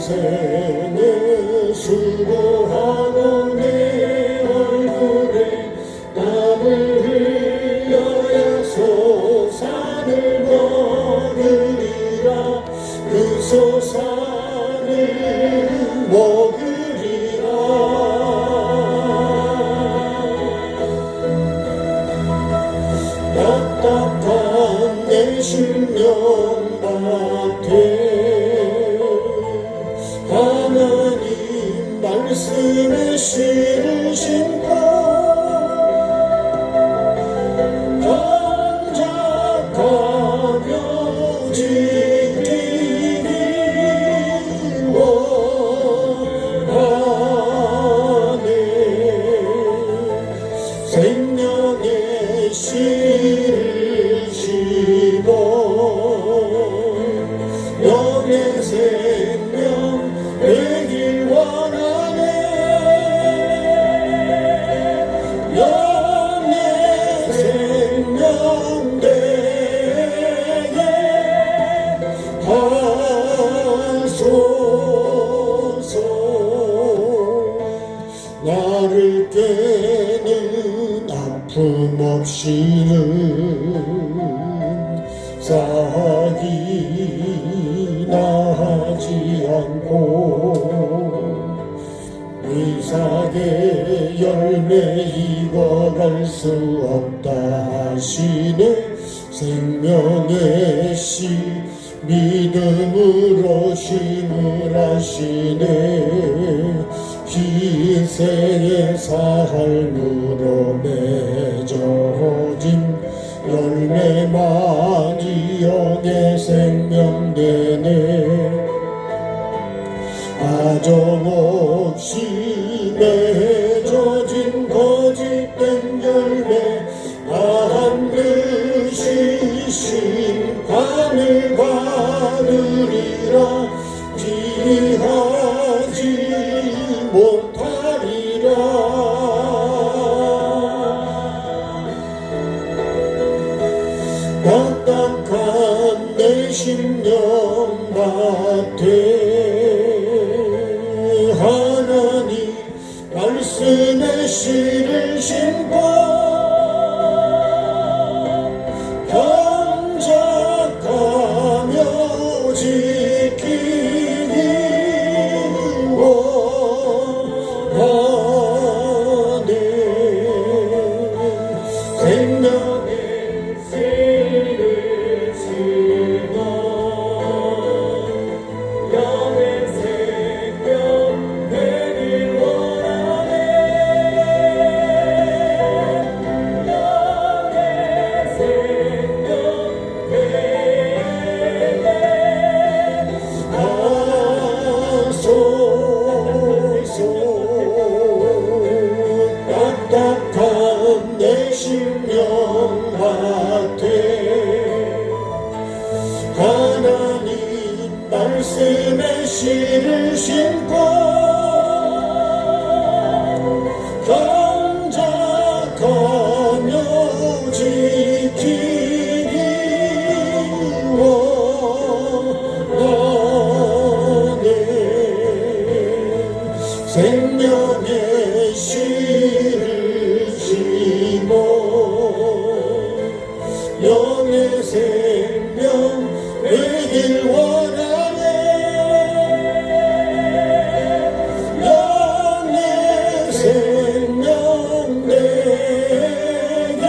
평생에 수고하고 내 얼굴에 땀을 흘려야 소산을 거두리라. 그 소산을 먹으리라. 답답한 내 심령 밭에 하나님 말씀의 씨를 심고 경작하며 지키기 원하네. 생명의 씨를 심어 영의 생명 되길 원하네. 영의 생명 되게 하소서. 나를 깨는 아픔 없이는 싹이 나지 않고 이삭의 열매 익어갈 수 없다 하시네. 생명의 씨 믿음으로 힘을 하시네 희생의 삶으로 맺어진 열매만이 영의 생명 되네 아정없이 맺어진 거짓된 열매 반드시 심판을 받으리라 피하지 못하리라 딱딱한 내 심령 밭에 하나님 말씀의 씨를 심고 경작하며 지키기 원하네 생명의 씨를 심어 영의 생명 되길 원하네 영의 생명 딱딱한 내 심령 밭에 하나님 말씀의 씨를 심고 경작하며 지키기 원하네 생명의 씨를 심어 영의 생명 되길 원하네 영의 생명 되게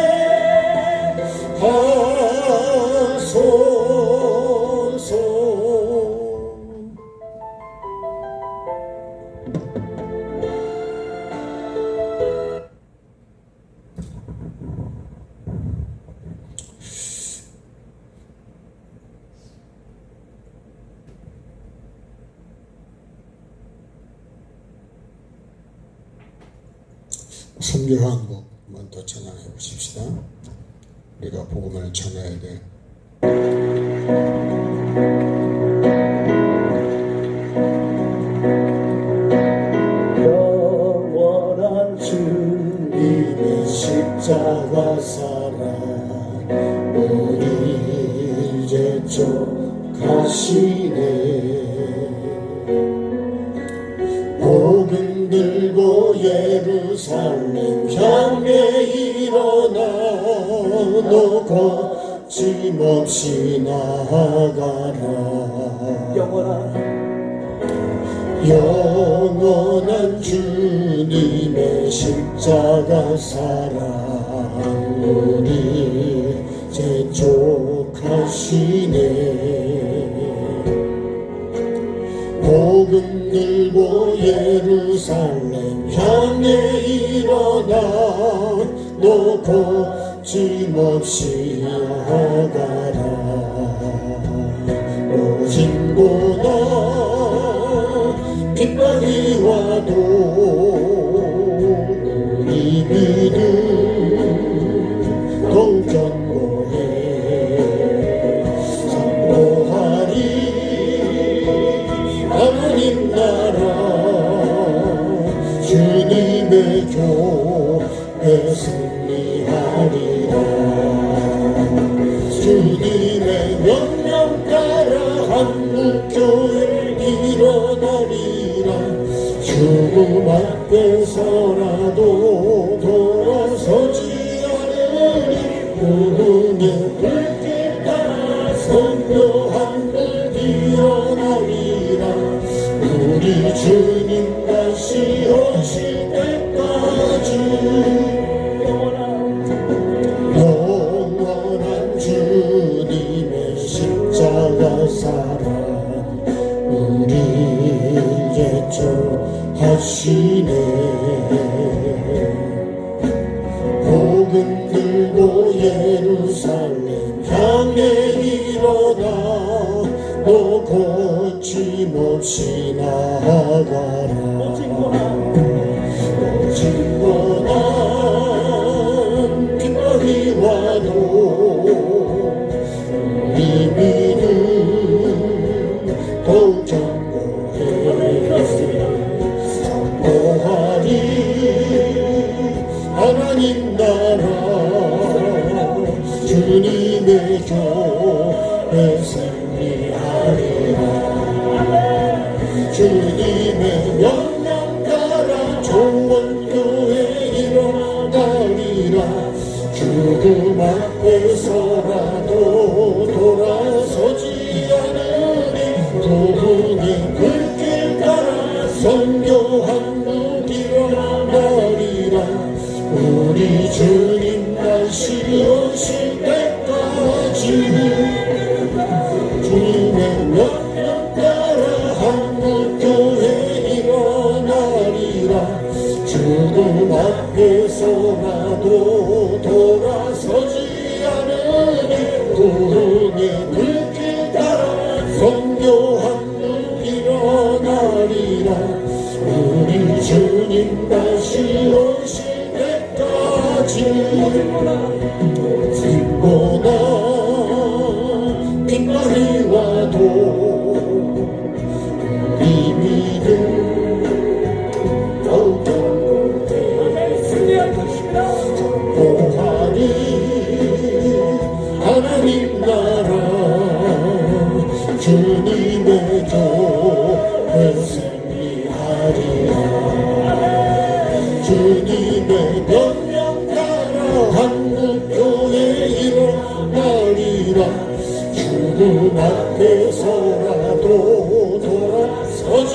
하소서 선교 한 곡만 더 찬양해 보십시다. 우리가 복음을 전해야 돼. 영원한 주님의 십자가 사랑 우리 이제 족하시네 복음 들고 예루살렘 향해 일어나 너 거침없이 나아가라 영원한 주님의 십자가 사랑 우리 재촉하시네 복음 들고 예루살렘 향해 일어나 너 거침없이 나아가라 오진보다 핍박이 와도 우리 믿음 동전고해 선포하리 하나님 나라 주님의 교회 승리하리라 주님의 명령 따라 한국교회 일어나리라 죽음 앞에서라도 돌아서지 않으리 구름의 불길 따라 선교한 길 일어나리라 우리 주님 다시 오실 때까지 영원한 주님의 십자가 가시네. 복음 들고 예루살렘 향해 일어나 너 거침없이 나아가라. 오직 원한 빗발이 와도 우리 믿음 더욱 견고해. 선포하리 하나님 나라 주님의 교회 승리하리라. 주님의 명령 따라 좋은교회 일어나리라. 죽음 앞에서라도 돌아서지 않으리. 부흥의 불길 따라 선교한 국 일어나리라. 우리 주님 다시 오실 때까지 주님의 명령 따라 한국교회 일어나리라. 죽음 앞에서라도 돌아서지 않으니 부흥의 불길 따라 선교한 국 일어나리라. 우리 주님 다시 오실 때까지 진보나 빗발이 와도 우리 믿음 더욱 견고해. 보하리 하나님 나라 주님의 교회 승리하리라. 주님의 명령 따라 한국교회 일어나리라. 죽음 앞에서라도 돌아서지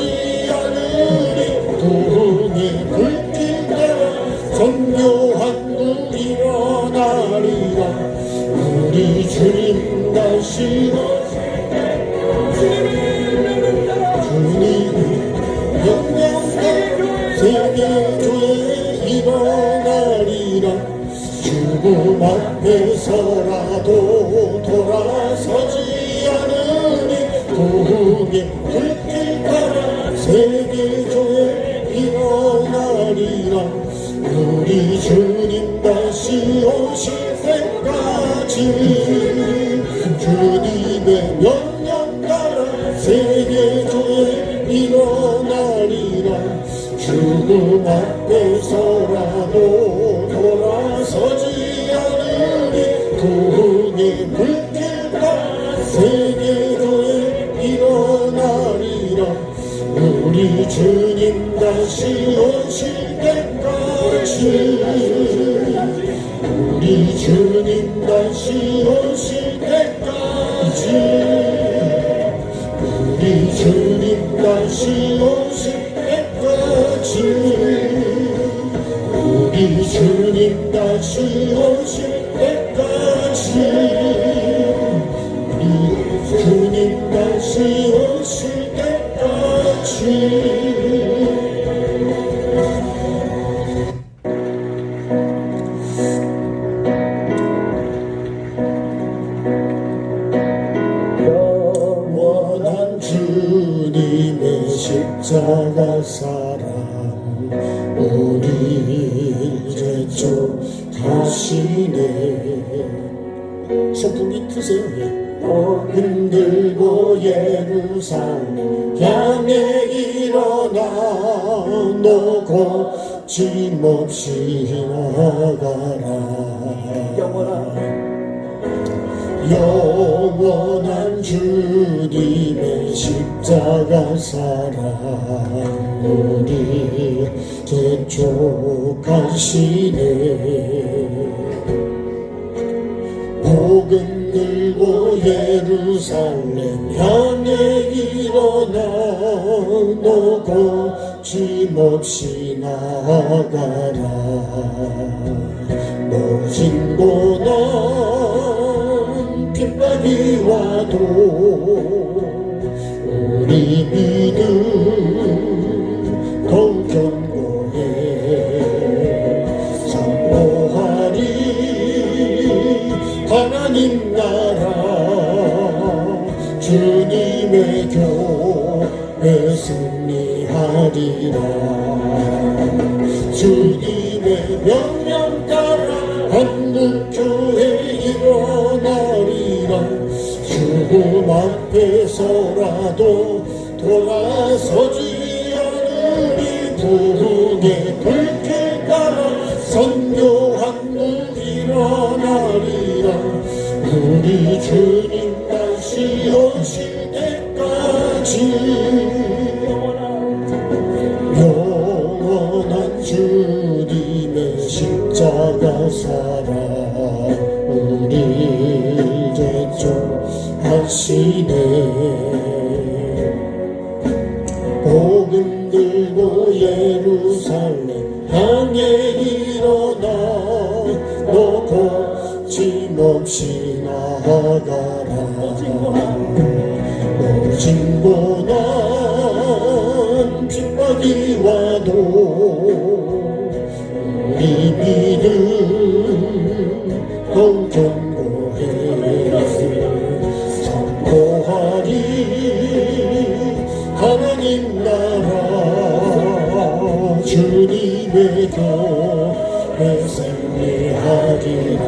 않으리. 부흥의 불길 따라 선교한 국 일어나리라. 우리 주님 다시 주님 명령 따라 세계교회 일어나리라. 죽음 앞에서라도 돌아서지 않으니 부흥의 불길 따라 세계교회 일어나리라. 우리 주님 다시 오실 때까지 주님의 명령 따라 세계교회 일어나리라. 죽음 앞에서라도 돌아서지 않으니 부흥의 불길 따라 세계교회 일어나리라. 우리 주님 다시 오실 때까지 우리 주님 다시 오실 때까지 우리 주님 다시 오실 때까지 우리 주님 다시 오실 때까지 우리 주님 다시 오실 때까지 영원한 주님의 십자가 사랑 우리를 쫓아시네. 소풍이 크세요. 복음 들고 예루살렘 향해 일어나 너 거침없이 나가라. 영원한 주님의 십자가 사랑 우리 대족하시네. 복음 들고 예루살렘 향해 일어나 너 거침없이 나가라. 모진 고난 빗발이 와도 우리 믿음 더욱 견고해 선포하리 하나님 나라 주님의 교회 승리하리라 주님의 명령 따라 한국교회 일어나리라 죽음 앞에서라도 돌아서지 않으리 부흥의 불길 따라 선교 한국 일어나리라 우리 주님 다시 오실 때까지 영원한 주님의 십자가 사랑 우리를 대적하시네 복음 들고 예루살렘 향해 일어나 너 거침없이 나아가라 모진 고난 핍박이 와도 우리 믿음 더욱 견고해 선포하리 하나님 나라 주님의 교회 승리하리라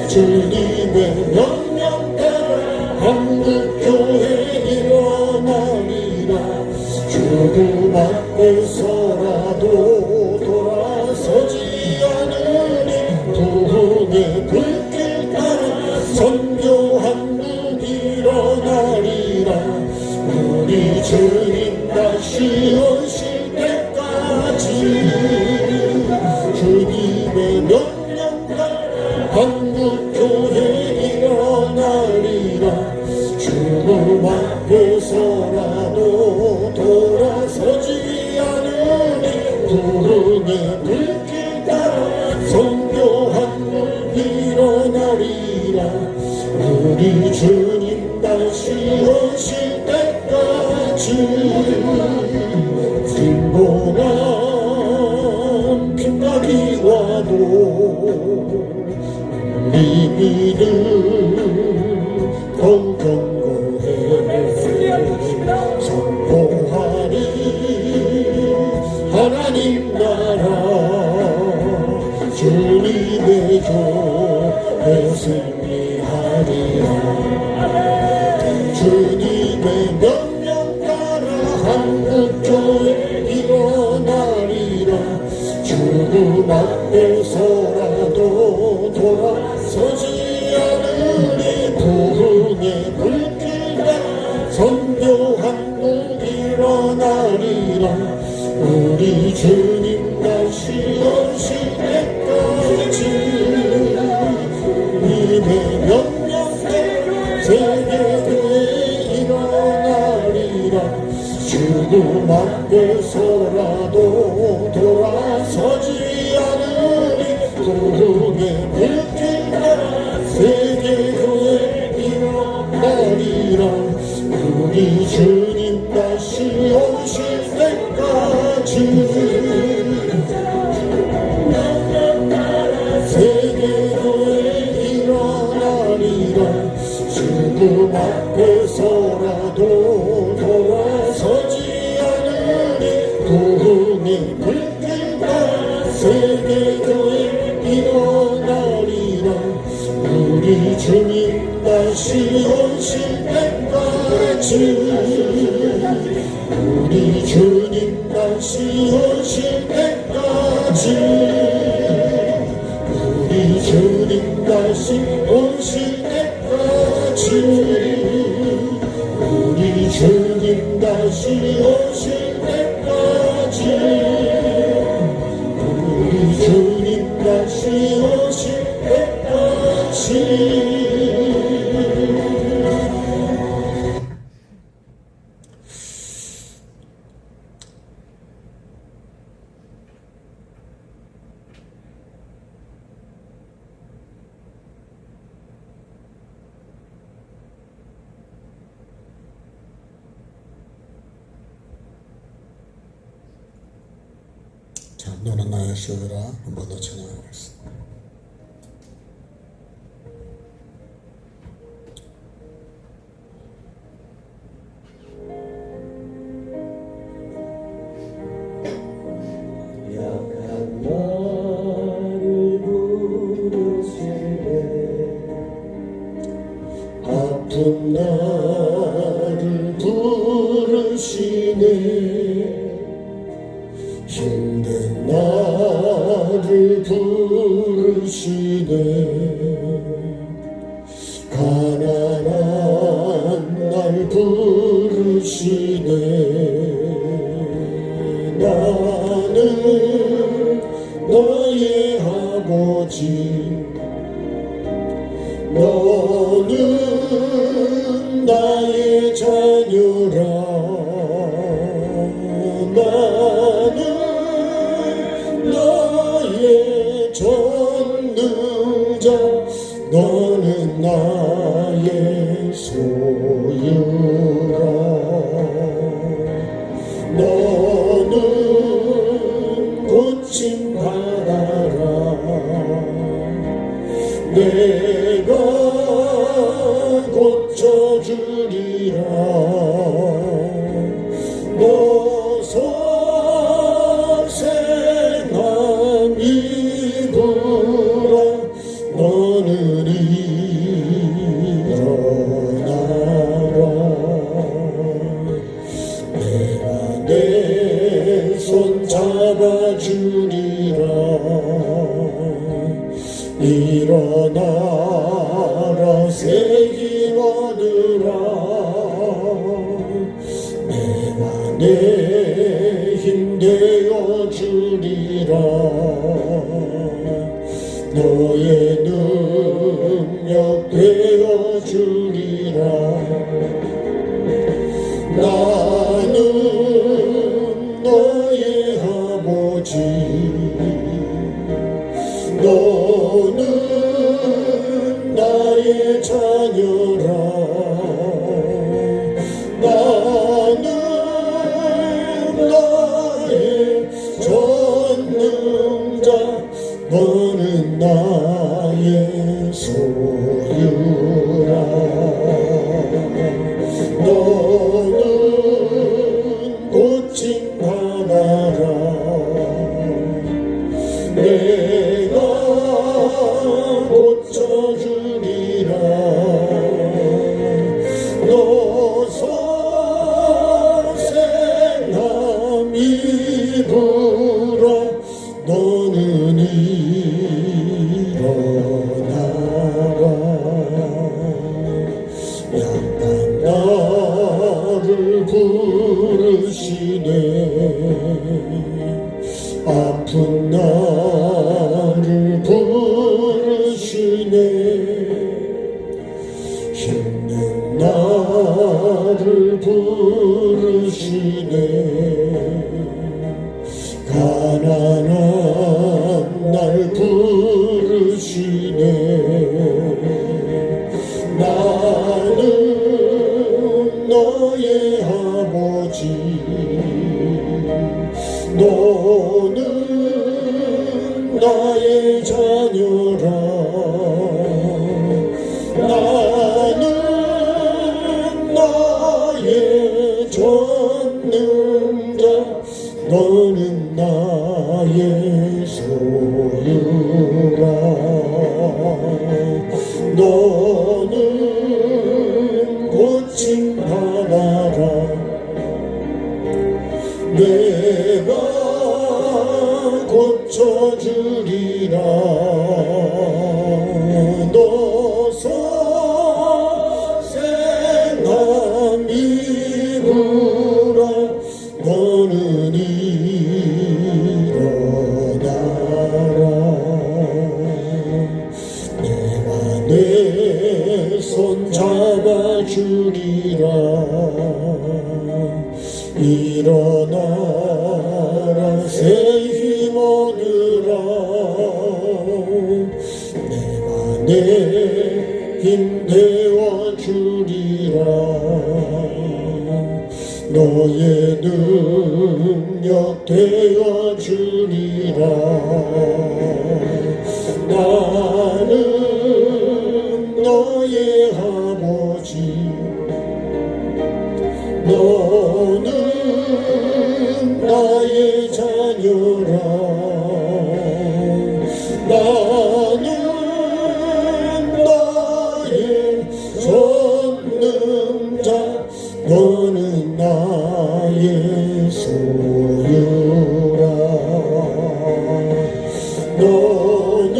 주님의 명령 따라 한국교회 일어나리라 죽음 앞에서라도 돌아서지 않으니 부흥의 불길 따라 선교 한국 일어나리라 우리 주님 다시 오실 때까지 주님의 명령 따라 한국교회 일어나리라 죽음 앞에서라도 돌아서지 않으니 부흥의 불길 따라 선교 한국 일어나리라 우리 주님 다시 오실 때까지 빈곤한 핍박이 와도 우리 믿음 더욱 견고해 선포하리 하나님 나라 주님의 교회 승리하리라 주님의 명령 따라 한국교회 일어나리라 죽음 앞에서라도 돌아서지 않으니 부흥의 불길 따라 선교 한국 일어나리라 우리 주님 다시 오실 때까지 주님의 명령 따라 세계교회 일어나리라 죽음 앞에서라도 돌아서지 않으니 부흥의 불길 따라 세계교회 일어나리라 우리 주님 다시 오실 때까지 세계교회 일어나리라 죽음 앞에서라도 돌아서지 않으니 부흥의 불길 따라 세계교회 일어나리라 우리 주님 다시 오실 때까지 우리 주님 다시 오실 때까지 우리 주님 다시 오실 때까지 우리 주님 다시 오실 때까지 우리 주님 다시 오실 때까지 자, 너는 나의 소유라. 한 번 더 찬양하겠습니다. 약한 나를 부르시네 아픈 나를 부르시네 힘든 나를 부르시네 가난한 날 부르시네 나는 너의 아버지 너는 나의 자녀라 나는 너의 전능자 너는 나의 소유라 너는 고침 받아라 내가 고쳐주리라 너 선생함 입으라 너는 일어나라 내가 내 손 잡아주리라 일어나라 새 힘 얻으라 내가 내 힘 되어주리라 너의 능력 되어주리라 나는 너의 아버지 너는 나의 자녀라 나는 나의 전능자 너는 나의 소유라 너는 고침 받아라 내가 고쳐주리라 너 선생함 입으라 너는 일어나라 약한 나를 부르시네 아픈 나를 부르시네 힘든 나를 부르시네 가난한 날 부르시네 나는 너의 아버지 너는 나의 자녀라 나는 나의 전능자 너는 나의 소유라 너는 고침 받아라 내가 고쳐주리라 너 선생함 입으라 너는 일어나라 내가 내 손 잡아주리라 일어나라 새 힘 얻으라 내가 내 힘 되어주리라 너의 능력 되어주리라. 나는 너의 아버지, 너는 나의 자녀라. 나는 나의 전능자, 너는 나의 소유라. 너는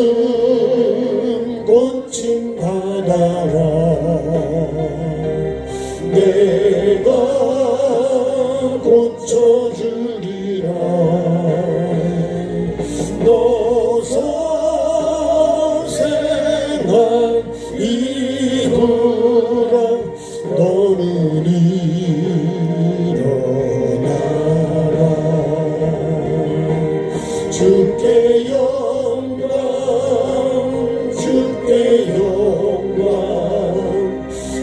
고침 받아라. 내가 고쳐주리라. 너 선생아 이구라. 너는 일어나라. 주께 영광, 주께 영광,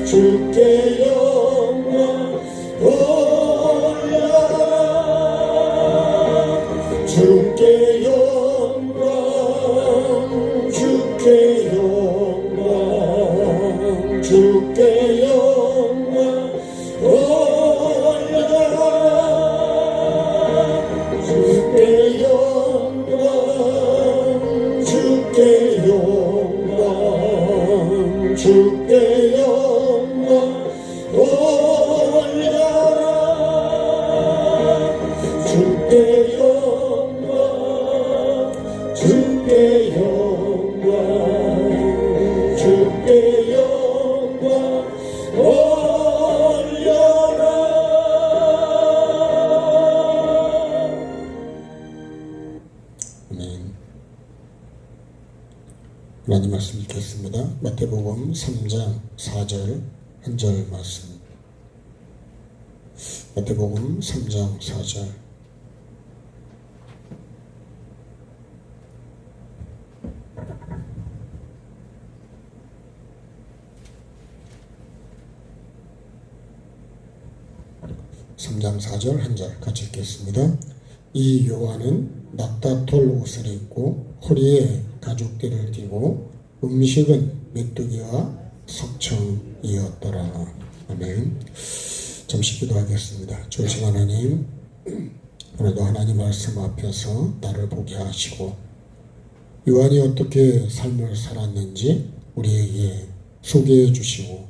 주께 영광 올려라. 주께 영광, 주께 영광, 주께 영광 올려라. 주께 영광, 주께 영광, 주께 영광 올려라. 주께 영광, 주께 영광, 주께 영광 올려라. 아멘. 하나님 말씀 읽겠습니다. 마태복음 3장 4절 한 절 말씀. 마태복음 3장 4절. (3장 4절) 한 절 같이 읽겠습니다. 이 요한은 낙타털 옷을 입고 허리에 가죽띠를 띠고 음식은 메뚜기와 석청이었더라. 아멘. 잠시 기도하겠습니다. 주신 하나님, 오늘도 하나님 말씀 앞에서 나를 보게 하시고 요한이 어떻게 삶을 살았는지 우리에게 소개해 주시고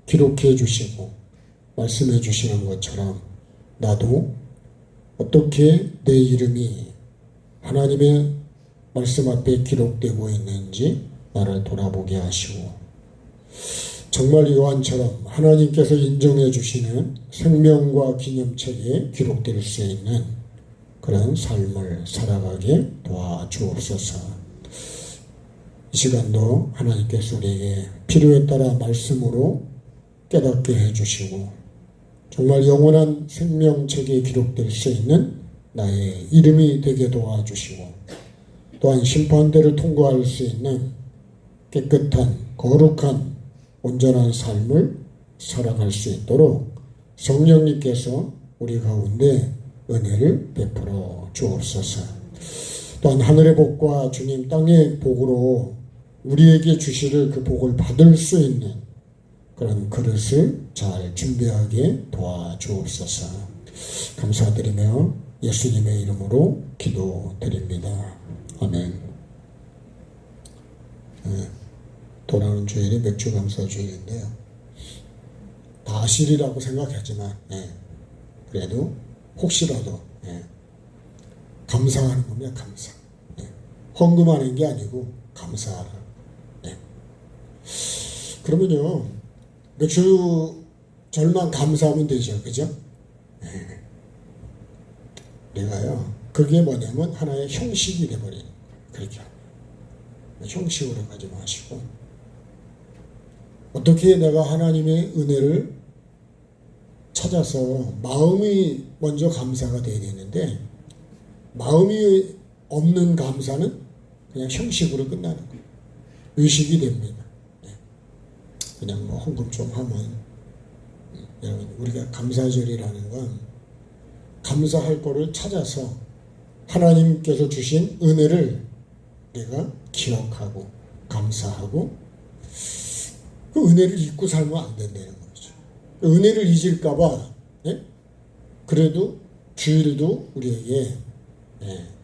기록해 주시고 말씀해 주시는 것처럼 나도 어떻게 내 이름이 하나님의 말씀 앞에 기록되고 있는지 나를 돌아보게 하시고 정말 요한처럼 하나님께서 인정해 주시는 생명과 기념책에 기록될 수 있는 그런 삶을 살아가게 도와주옵소서. 이 시간도 하나님께서 우리에게 필요에 따라 말씀으로 깨닫게 해주시고 정말 영원한 생명책에 기록될 수 있는 나의 이름이 되게 도와주시고 또한 심판대를 통과할 수 있는 깨끗한 거룩한 온전한 삶을 살아갈 수 있도록 성령님께서 우리 가운데 은혜를 베풀어 주옵소서. 또한 하늘의 복과 주님 땅의 복으로 우리에게 주시를 그 복을 받을 수 있는 그런 그릇을 잘 준비하게 도와주옵소서. 감사드리며 예수님의 이름으로 기도드립니다. 아멘. 돌아오는 주일이 맥주 감사 주일인데요. 다실이라고 생각했지만 그래도 혹시라도 감사하는 겁니다. 감사. 헌금하는 게 아니고 감사하라. 그러면요 맥주절만 감사하면 되죠. 그죠? 내가요 그게 뭐냐면 하나의 형식이 돼버리는 그렇게 형식으로 가지 마시고 어떻게 내가 하나님의 은혜를 찾아서 마음이 먼저 감사가 돼야 되는데 마음이 없는 감사는 그냥 형식으로 끝나는 거예요. 의식이 됩니다. 그냥 뭐 헌금 좀 하면 여러분, 우리가 감사절이라는 건 감사할 거를 찾아서 하나님께서 주신 은혜를 내가 기억하고 감사하고 그 은혜를 잊고 살면 안 된다는 거죠. 그 은혜를 잊을까봐 그래도 주일도 우리에게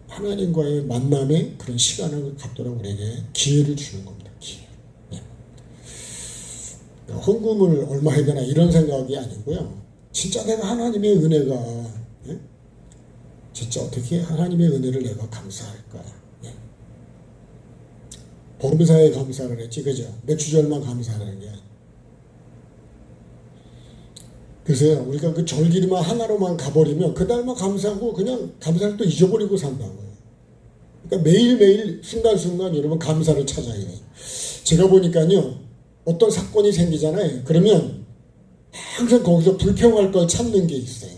하나님과의 만남의 그런 시간을 갖도록 우리에게 기회를 주는 겁니다. 기회. 헌금을 얼마 해야 되나 이런 생각이 아니고요. 진짜 내가 하나님의 은혜가 진짜 어떻게 하나님의 은혜를 내가 감사할까. 범사에 감사를 했지, 그죠? 맥주절만 감사하는 게. 그래서 우리가 그 절기만 하나로만 가버리면 그날만 감사하고 그냥 감사를 또 잊어버리고 산다고요. 그러니까 매일매일 순간순간 여러분 감사를 찾아야 돼요. 제가 보니까요, 어떤 사건이 생기잖아요. 그러면 항상 거기서 불평할 걸 찾는 게 있어요.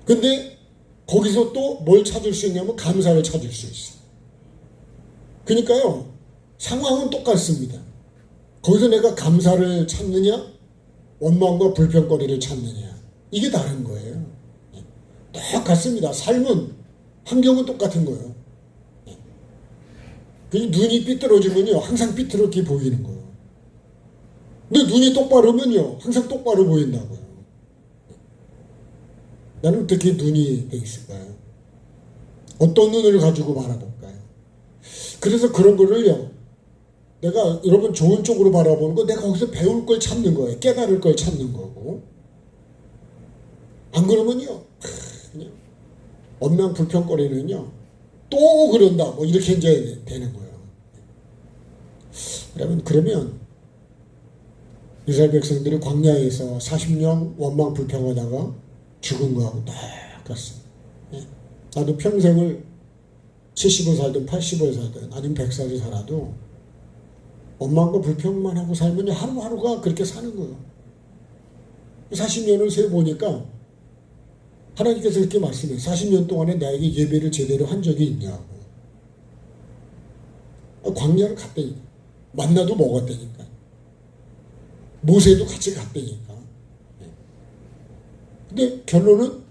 근데 거기서 또 뭘 찾을 수 있냐면 감사를 찾을 수 있어요. 그러니까요, 상황은 똑같습니다. 거기서 내가 감사를 찾느냐, 원망과 불평거리를 찾느냐, 이게 다른 거예요. 똑같습니다. 삶은, 환경은 똑같은 거예요. 눈이 삐뚤어지면요, 항상 삐뚤게 보이는 거예요. 근데 눈이 똑바르면요, 항상 똑바로 보인다고요. 나는 어떻게 눈이 돼 있을까요? 어떤 눈을 가지고 바라볼까요? 그래서 그런 거를요, 내가 여러분 좋은 쪽으로 바라보는 거, 내가 거기서 배울 걸 찾는 거예요. 깨달을 걸 찾는 거고. 안 그러면요, 그냥 엄명 불평거리는요, 또 그런다, 뭐 이렇게 이제 되는 거예요. 그러면 이스라엘 백성들이 광야에서 40년 원망 불평하다가 죽은 거하고 똑같습니다. 나도 평생을 70을 살든 80을 살든 아니면 100살을 살아도 원망과 불평만 하고 살면 하루하루가 그렇게 사는 거예요. 40년을 세보니까 하나님께서 이렇게 말씀해요. 40년 동안에 나에게 예배를 제대로 한 적이 있냐고. 광야를 갔다니까. 만나도 먹었다니까. 모세도 같이 갔다니까. 근데 결론은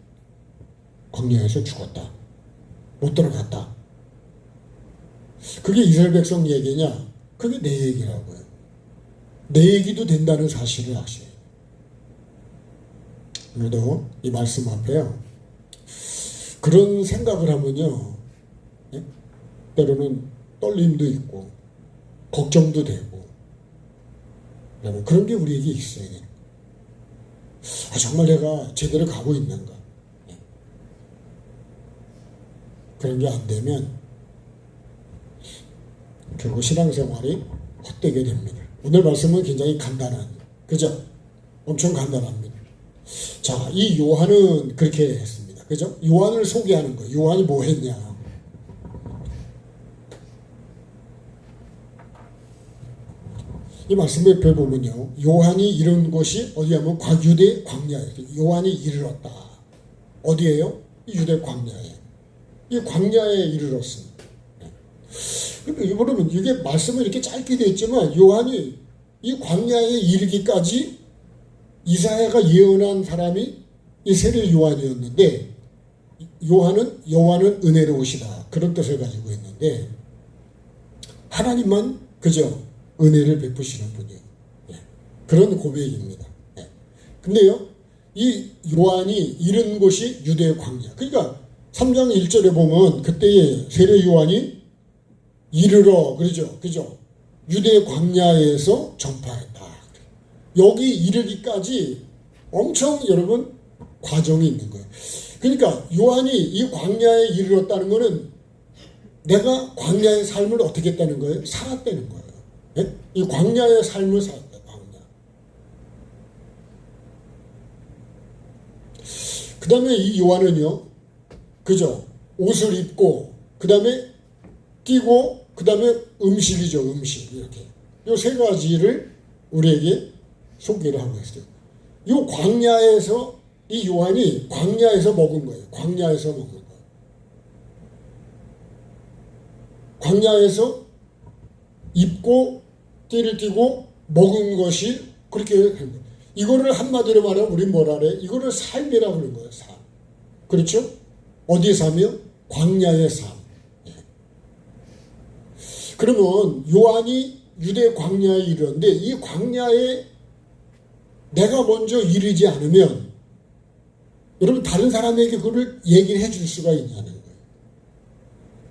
광야에서 죽었다. 못 들어갔다. 그게 이스라엘 백성 얘기냐? 그게 내 얘기라고요. 내 얘기도 된다는 사실을 아셔야 돼요. 오늘도 이 말씀 앞에요, 그런 생각을 하면요, 때로는 떨림도 있고 걱정도 되고 그런 게 우리에게 있어야 돼요. 정말 내가 제대로 가고 있는가? 그런 게 안 되면 결국 신앙생활이 헛되게 됩니다. 오늘 말씀은 굉장히 간단한, 그죠? 엄청 간단합니다. 자, 이 요한은 그렇게 했습니다. 그죠? 요한을 소개하는 거예요. 요한이 뭐 했냐? 이 말씀 옆에 보면요, 요한이 이룬 것이 어디냐면 유대 광야예요. 요한이 이르렀다. 어디예요? 유대 광야에. 이 광야에 이르렀습니다. 여러분, 이게 말씀은 이렇게 짧게 되어 있지만 요한이 이 광야에 이르기까지 이사야가 예언한 사람이 이 세례 요한이었는데, 요한은 은혜로우시다, 그런 뜻을 가지고 있는데, 하나님만 그저 은혜를 베푸시는 분이에요. 그런 고백입니다. 근데요, 이 요한이 이른 곳이 유대 광야. 그러니까 3장 1절에 보면 그때의 세례 요한이 이르러, 그죠? 유대 광야에서 전파했다. 여기 이르기까지 엄청 여러분 과정이 있는 거예요. 그러니까 요한이 이 광야에 이르렀다는 거는 내가 광야의 삶을 어떻게 했다는 거예요? 살았다는 거예요. 이 광야의 삶을 살았다. 광야. 그 다음에 이 요한은요, 그죠? 옷을 입고, 그 다음에 뛰고, 그 다음에 음식. 이렇게. 이 세 가지를 우리에게 소개를 하고 있어요. 이 광야에서, 이 요한이 광야에서 먹은 거예요. 광야에서 먹은 거예요. 광야에서 입고, 띠를 띠고, 먹은 것이 그렇게 한 거예요. 이거를 한마디로 말하면 우리 뭐라 그래? 이거를 삶이라고 그러는 거예요. 삶. 그렇죠? 어디의 삶이요? 광야의 삶. 예. 그러면 요한이 유대 광야에 이르는데 이 광야에 내가 먼저 이르지 않으면 여러분 다른 사람에게 그걸 얘기를 해줄 수가 있냐는 거예요.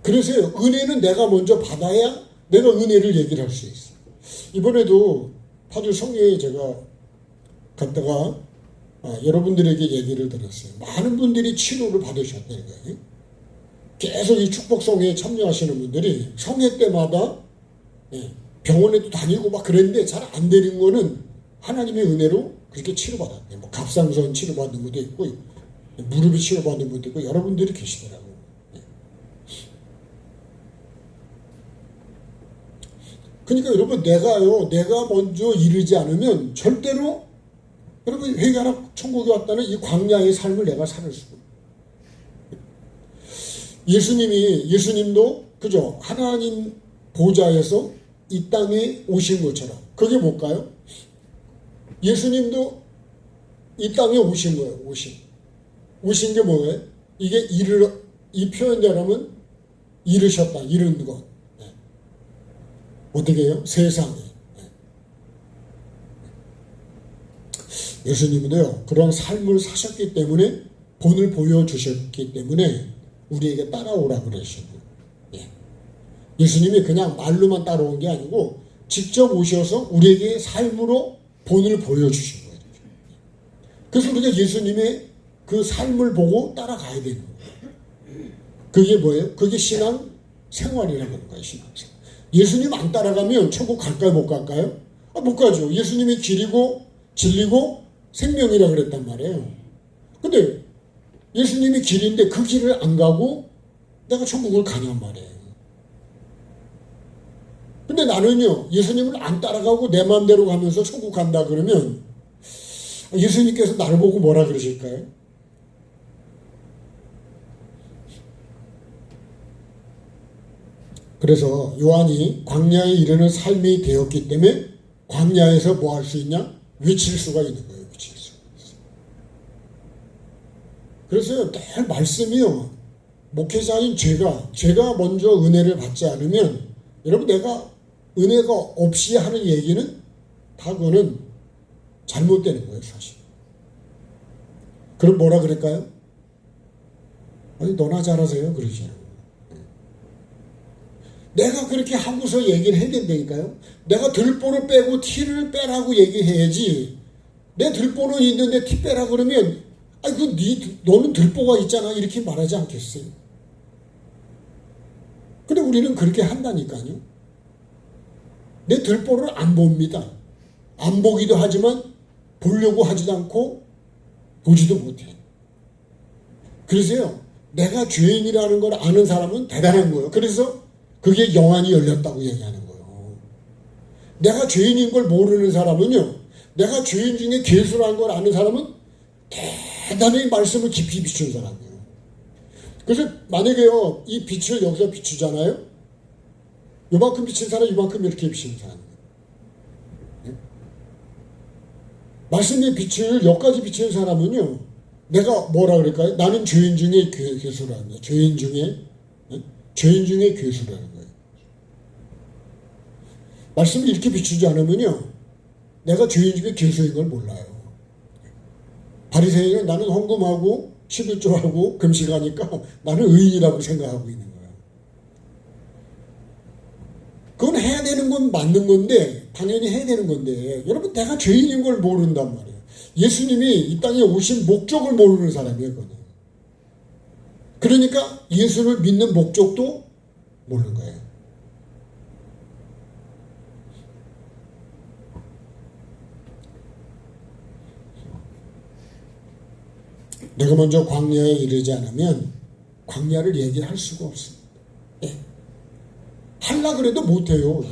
그래서 은혜는 내가 먼저 받아야 내가 은혜를 얘기를 할 수 있어요. 이번에도 파주 성교에 제가 갔다가 여러분들에게 얘기를 들었어요. 많은 분들이 치료를 받으셨다는 거예요. 계속 이 축복성회에 참여하시는 분들이 성회 때마다 병원에도 다니고 막 그랬는데 잘 안 되는 거는 하나님의 은혜로 그렇게 치료받았대요. 뭐 갑상선 치료받는 분도 있고 무릎이 치료받는 분도 있고 여러분들이 계시더라고요. 그러니까 여러분 내가 먼저 이르지 않으면 절대로 여러분 회개하라 천국에 왔다는 이 광야의 삶을 내가 살 수가 예수님도 그죠? 하나님 보좌에서 이 땅에 오신 것처럼 그게 뭘까요? 예수님도 이 땅에 오신 거예요. 오신 게 뭐예요? 이게 이 표현대로는 이르셨다. 이른 것. 어떻게 해요? 세상에. 예수님도요. 그런 삶을 사셨기 때문에 본을 보여주셨기 때문에 우리에게 따라오라 그러시고 예수님이 그냥 말로만 따라온 게 아니고 직접 오셔서 우리에게 삶으로 본을 보여주신 거예요. 그래서 우리가 예수님의 그 삶을 보고 따라가야 되는 거예요. 그게 뭐예요? 그게 신앙 생활이라고 하는 거예요. 신앙생활. 예수님 안 따라가면 천국 갈까요? 못 갈까요? 못 가죠. 예수님이 길이고 진리고 생명이라 그랬단 말이에요. 근데 예수님이 길인데 그 길을 안 가고 내가 천국을 가냔 말이에요. 근데 나는요, 예수님을 안 따라가고 내 마음대로 가면서 천국 간다 그러면 예수님께서 나를 보고 뭐라 그러실까요? 그래서 요한이 광야에 이르는 삶이 되었기 때문에 광야에서 뭐 할 수 있냐? 외칠 수가 있는 거예요. 외칠 수가 있어요. 그래서 늘 말씀이요. 목회자인 제가 먼저 은혜를 받지 않으면 여러분 내가 은혜가 없이 하는 얘기는 다 그거는 잘못되는 거예요. 사실. 그럼 뭐라 그럴까요? 아니 너나 잘하세요. 그러시죠. 내가 그렇게 하고서 얘기를 해야 된다니까요. 내가 들보를 빼고 티를 빼라고 얘기해야지. 내 들보는 있는데 티 빼라 그러면 너는 들보가 있잖아 이렇게 말하지 않겠어요. 근데 우리는 그렇게 한다니까요. 내 들보를 안 봅니다. 안 보기도 하지만 보려고 하지도 않고 보지도 못해. 그래서요. 내가 죄인이라는 걸 아는 사람은 대단한 거예요. 그래서 그게 영안이 열렸다고 얘기하는 거예요. 내가 죄인인 걸 모르는 사람은요. 내가 죄인 중에 괴수라는 걸 아는 사람은 대단히 말씀을 깊이 비춘 사람이에요. 그래서 만약에요. 이 빛을 여기서 비추잖아요. 요만큼 비친 사람 이만큼 이렇게 비치는 사람이에요. 말씀의 빛을 여기까지 비치는 사람은요. 내가 뭐라 그럴까요? 나는 죄인 중에 괴수라는 거예요. 죄인 중에 괴수라는 거예요. 말씀을 이렇게 비추지 않으면요. 내가 죄인 중에 괴수인 걸 몰라요. 바리새인은 나는 헌금하고 11조하고 금식하니까 나는 의인이라고 생각하고 있는 거예요. 그건 해야 되는 건 맞는 건데 당연히 해야 되는 건데 여러분 내가 죄인인 걸 모른단 말이에요. 예수님이 이 땅에 오신 목적을 모르는 사람이에요. 그거는. 그러니까 예수를 믿는 목적도 모르는 거예요. 내가 먼저 광야에 이르지 않으면 광야를 얘기할 수가 없습니다. 하려고 그래도 못해요.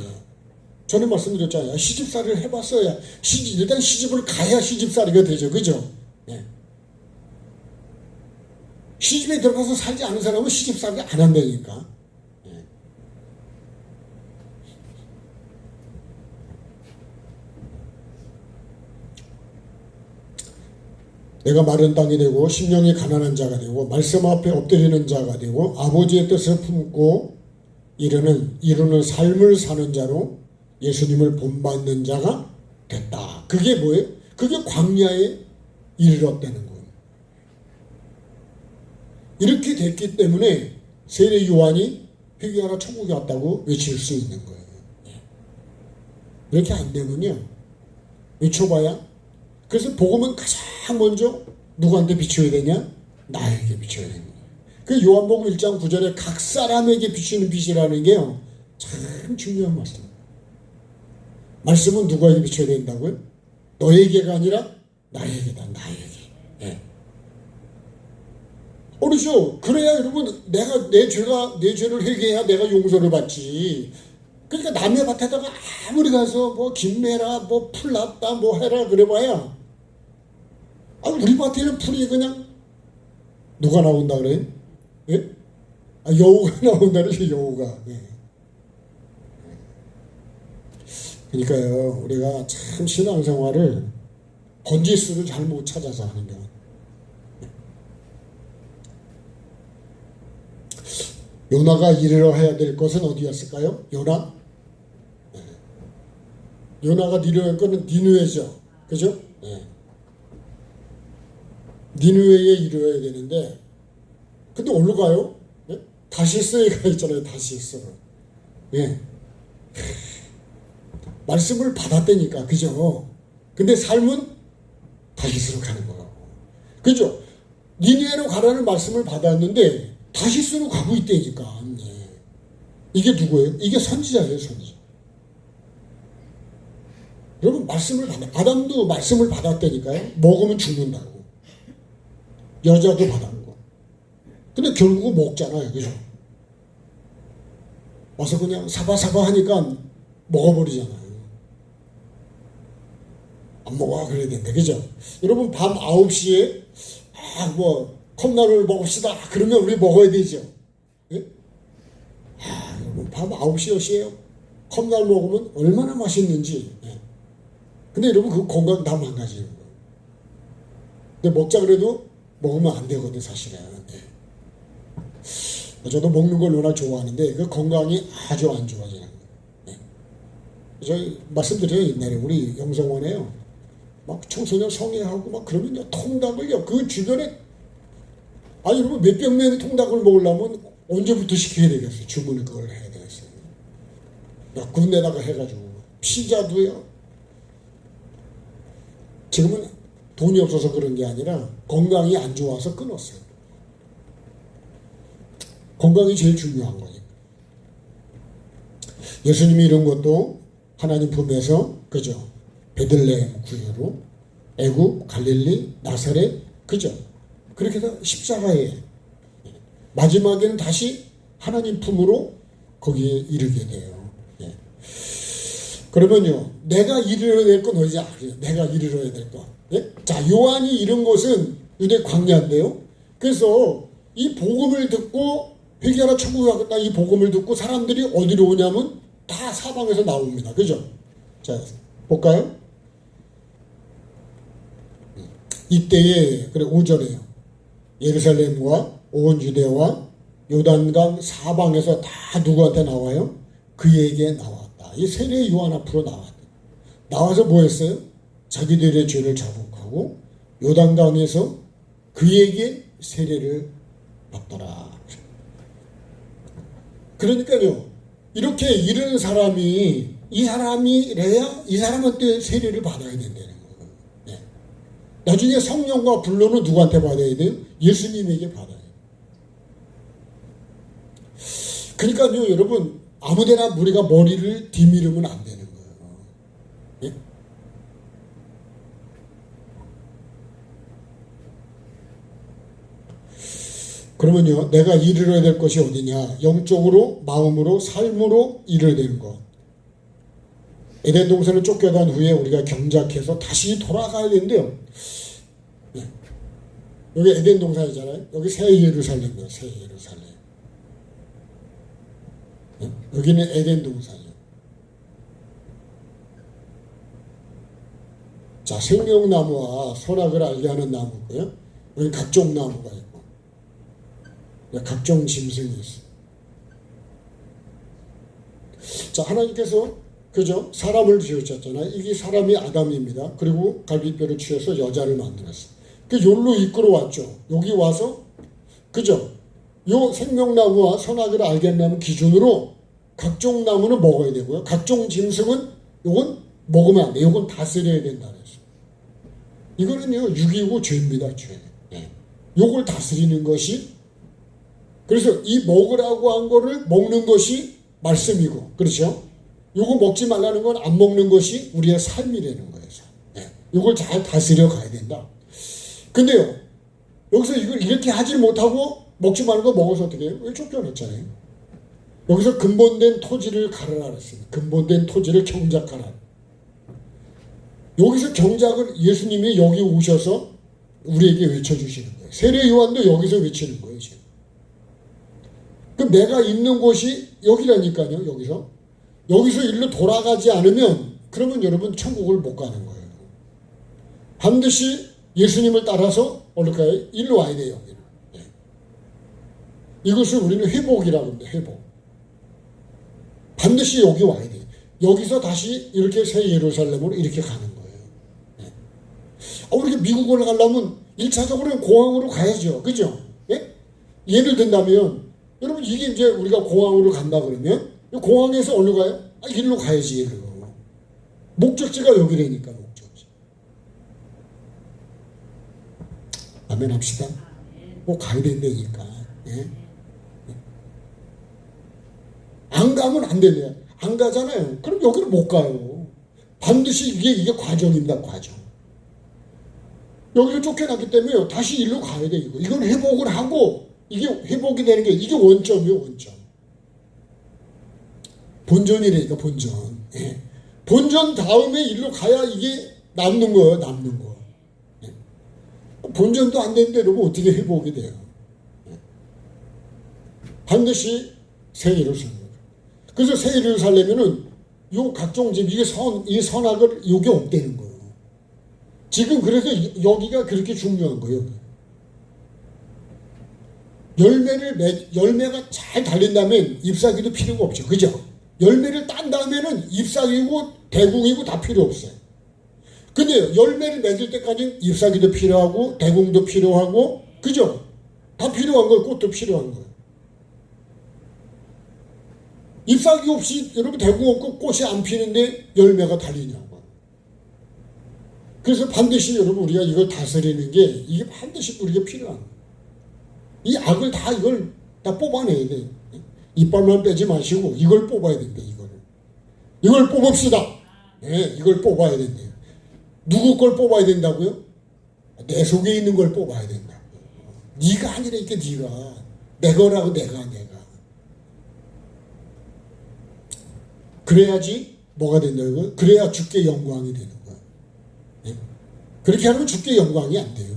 전에 말씀드렸잖아요. 시집살이를 해봤어야 일단 시집을 가야 시집살이가 되죠. 그죠? 시집에 들어가서 살지 않은 사람은 시집살이 안 한다니까. 내가 마른 땅이 되고 심령이 가난한 자가 되고 말씀 앞에 엎드리는 자가 되고 아버지의 뜻을 품고 이루는 삶을 사는 자로 예수님을 본받는 자가 됐다. 그게 뭐예요? 그게 광야에 이르렀다는 거예요. 이렇게 됐기 때문에 세례 요한이 회개하라 천국에 왔다고 외칠 수 있는 거예요. 이렇게 안 되면요, 외쳐봐야. 그래서 복음은 가장 먼저 누구한테 비춰야 되냐? 나에게 비춰야 됩니다. 그 요한복음 1장 9절에 각 사람에게 비추는 빛이라는 게요, 참 중요한 말씀입니다. 말씀은 누구에게 비춰야 된다고요? 너에게가 아니라 나에게다. 나에게. 예. 그렇죠. 그래야 여러분, 내가 내 죄를 회개해야 내가 용서를 받지. 그러니까 남의 밭에다가 아무리 가서 뭐 김매라, 뭐 풀 났다, 뭐 해라 그래봐야, 우리 밭에는 풀이 그냥 누가 나온다 그래요? 예? 여우가 나온다 그래요. 여우가. 예. 그러니까요, 우리가 참 신앙생활을 번지수를 잘못 찾아서 하는 경우. 요나가 이르러 해야 될 것은 어디였을까요? 요나? 네. 요나가 이르러 할 것은 니느웨죠. 그죠? 네. 니느웨에 이르러야 되는데, 근데 어디로 가요? 네? 다시스에 가 있잖아요. 다시스. 예. 말씀을 받았다니까. 그죠? 근데 삶은 다시스로 가는 거라고. 그죠? 니느웨로 가라는 말씀을 받았는데 다시스로 가고 있다니까. 네. 이게 누구예요? 이게 선지자예요. 선지자. 여러분, 말씀을 아담도 말씀을 받았다니까요. 먹으면 죽는다고. 여자도 받았고. 근데 결국은 먹잖아요. 그죠? 와서 그냥 사바사바 하니까 먹어버리잖아요. 안 먹어 그래야 된다. 그죠? 여러분, 밤 9시에 컵라면을 먹읍시다. 그러면 우리 먹어야 되죠. 예? 여러분, 밤 9시 10시에요. 컵라면 먹으면 얼마나 맛있는지. 예. 근데 여러분, 그 건강 다 망가지는 거예요. 근데 먹자 그래도 먹으면 안 되거든, 사실은. 예. 저도 먹는 걸 워낙 좋아하는데 그 건강이 아주 안 좋아지는 거예요. 예. 저희 말씀드려요. 옛날에 우리 영성원에요, 막 청소년 성애하고 막 그러면요, 통닭을요, 그 주변에, 여러분, 몇백 명의 통닭을 먹으려면 언제부터 시켜야 되겠어요? 주문을 그걸 해야 되겠어요. 몇 군데다가 해가지고. 피자도요. 지금은 돈이 없어서 그런 게 아니라 건강이 안 좋아서 끊었어요. 건강이 제일 중요한 거니까. 예수님이 이런 것도 하나님 품에서, 그죠? 베들레헴 구유로 애굽, 갈릴리, 나사렛, 그죠? 그렇게 해서 십자가에 마지막에는 다시 하나님 품으로 거기에 이르게 돼요. 예. 그러면요, 내가 이르러야 될 건 어디냐? 내가 이르러야 될 것. 예? 자, 요한이 이런 것은 유대 광야인데요. 그래서 이 복음을 듣고 회개하라 천국에 가겠다, 이 복음을 듣고 사람들이 어디로 오냐면 다 사방에서 나옵니다. 그죠? 자, 볼까요? 이때에, 그래, 5절에요. 예루살렘과 온 유대와 요단강 사방에서 다 누구한테 나와요? 그에게 나왔다. 이 세례 요한 앞으로 나왔다. 나와서 뭐 했어요? 자기들의 죄를 자복하고 요단강에서 그에게 세례를 받더라. 그러니까요, 이렇게 이런 사람이, 이 사람이래야 이 사람한테 세례를 받아야 된다는 거예요. 네. 나중에 성령과 불로는 누구한테 받아야 돼요? 예수님에게 받아요. 그러니까요, 여러분, 아무데나 우리가 머리를 뒤미르면 안 되는 거예요. 예? 그러면요, 내가 이르러야 될 것이 어디냐? 영적으로, 마음으로, 삶으로 이르러야 되는 것. 에덴 동산을 쫓겨난 후에 우리가 경작해서 다시 돌아가야 되는데요. 네. 여기 에덴 동산이잖아요. 여기 새 예루살렘이에요. 새 예루살렘. 네? 여기는 에덴 동산이에요. 자, 생명나무와 선악을 알게 하는 나무고요. 여기 각종 나무가 있고, 각종 짐승이 있어요. 자, 하나님께서 그죠? 사람을 지으셨잖아요. 이게 사람이 아담입니다. 그리고 갈비뼈를 취해서 여자를 만들었어요. 그 욜로 이끌어왔죠. 여기 와서 그죠? 요 생명나무와 선악을 알겠나무 기준으로 각종 나무는 먹어야 되고요. 각종 짐승은 요건 먹으면 안 돼. 요건 다스려야 된다 그랬어요. 이거는요 6.25 죄입니다. 죄. 예. 요걸 다스리는 것이, 그래서 이 먹으라고 한 거를 먹는 것이 말씀이고, 그렇죠? 요거 먹지 말라는 건 안 먹는 것이 우리의 삶이라는 거예요. 예. 요걸 잘 다스려 가야 된다. 근데요, 여기서 이걸 이렇게 하지 못하고 먹지 말고 거 먹어서 어떻게 해요? 왜 쫓겨났잖아요. 여기서 근본된 토지를 가르라 그랬습니다. 근본된 토지를 경작하라. 여기서 경작을 예수님이 여기 오셔서 우리에게 외쳐주시는 거예요. 세례 요한도 여기서 외치는 거예요. 지금. 그럼 내가 있는 곳이 여기라니까요. 여기서 일로 돌아가지 않으면 그러면 여러분 천국을 못 가는 거예요. 반드시 예수님을 따라서 어딜까요? 일로 와야 돼요. 네. 이것을 우리는 회복이라고 합니다. 회복. 반드시 여기 와야 돼요. 여기서 다시 이렇게 새 예루살렘으로 이렇게 가는 거예요. 네. 우리가 미국을 가려면 1차적으로는 공항으로 가야죠. 그죠? 네? 예를 든다면 여러분 이게 이제 우리가 공항으로 간다 그러면 공항에서 어디로 가요? 일로 가야지. 일로. 목적지가 여기라니까. 목적지. 아멘 합시다. 뭐 가야 된다니까. 예? 안 가면 안 되네. 안 가잖아요. 그럼 여기를 못 가요. 반드시 이게 과정입니다. 과정. 여기를 쫓겨났기 때문에 다시 일로 가야 돼. 이건 회복을 하고 이게 회복이 되는 게 이게 원점이에요. 원점. 본전이라니까. 본전. 예. 본전 다음에 일로 가야 이게 남는 거예요. 남는 거. 예. 본전도 안 되는데 여러분 어떻게 회복이 돼요? 예. 반드시 새 예루살렘. 그래서 새 예루살렘에는 요 각종 집 이 선악을 요게 없대는 거예요. 지금 그래서 여기가 그렇게 중요한 거예요. 열매가 잘 달린다면 잎사귀도 필요가 없죠. 그죠? 열매를 딴 다음에는 잎사귀고 대궁이고 다 필요 없어요. 근데 열매를 맺을 때까지는 잎사귀도 필요하고 대궁도 필요하고, 그죠? 다 필요한 거예요. 꽃도 필요한 거예요. 잎사귀 없이 여러분 대궁 없고 꽃이 안 피는데 열매가 달리냐고. 그래서 반드시 여러분 우리가 이걸 다스리는 게 이게 반드시 우리가 필요한 거예요. 이 악을 다 이걸 다 뽑아내야 돼. 이빨만 빼지 마시고 이걸 뽑아야 된다. 이걸 뽑읍시다. 네, 이걸 뽑아야 된대요. 누구 걸 뽑아야 된다고요? 내 속에 있는 걸 뽑아야 된다. 네가 아니라니까. 네가 내 거라고. 내가 그래야지 뭐가 된다고요? 그래야 주께 영광이 되는 거야. 네? 그렇게 하면 주께 영광이 안 돼요.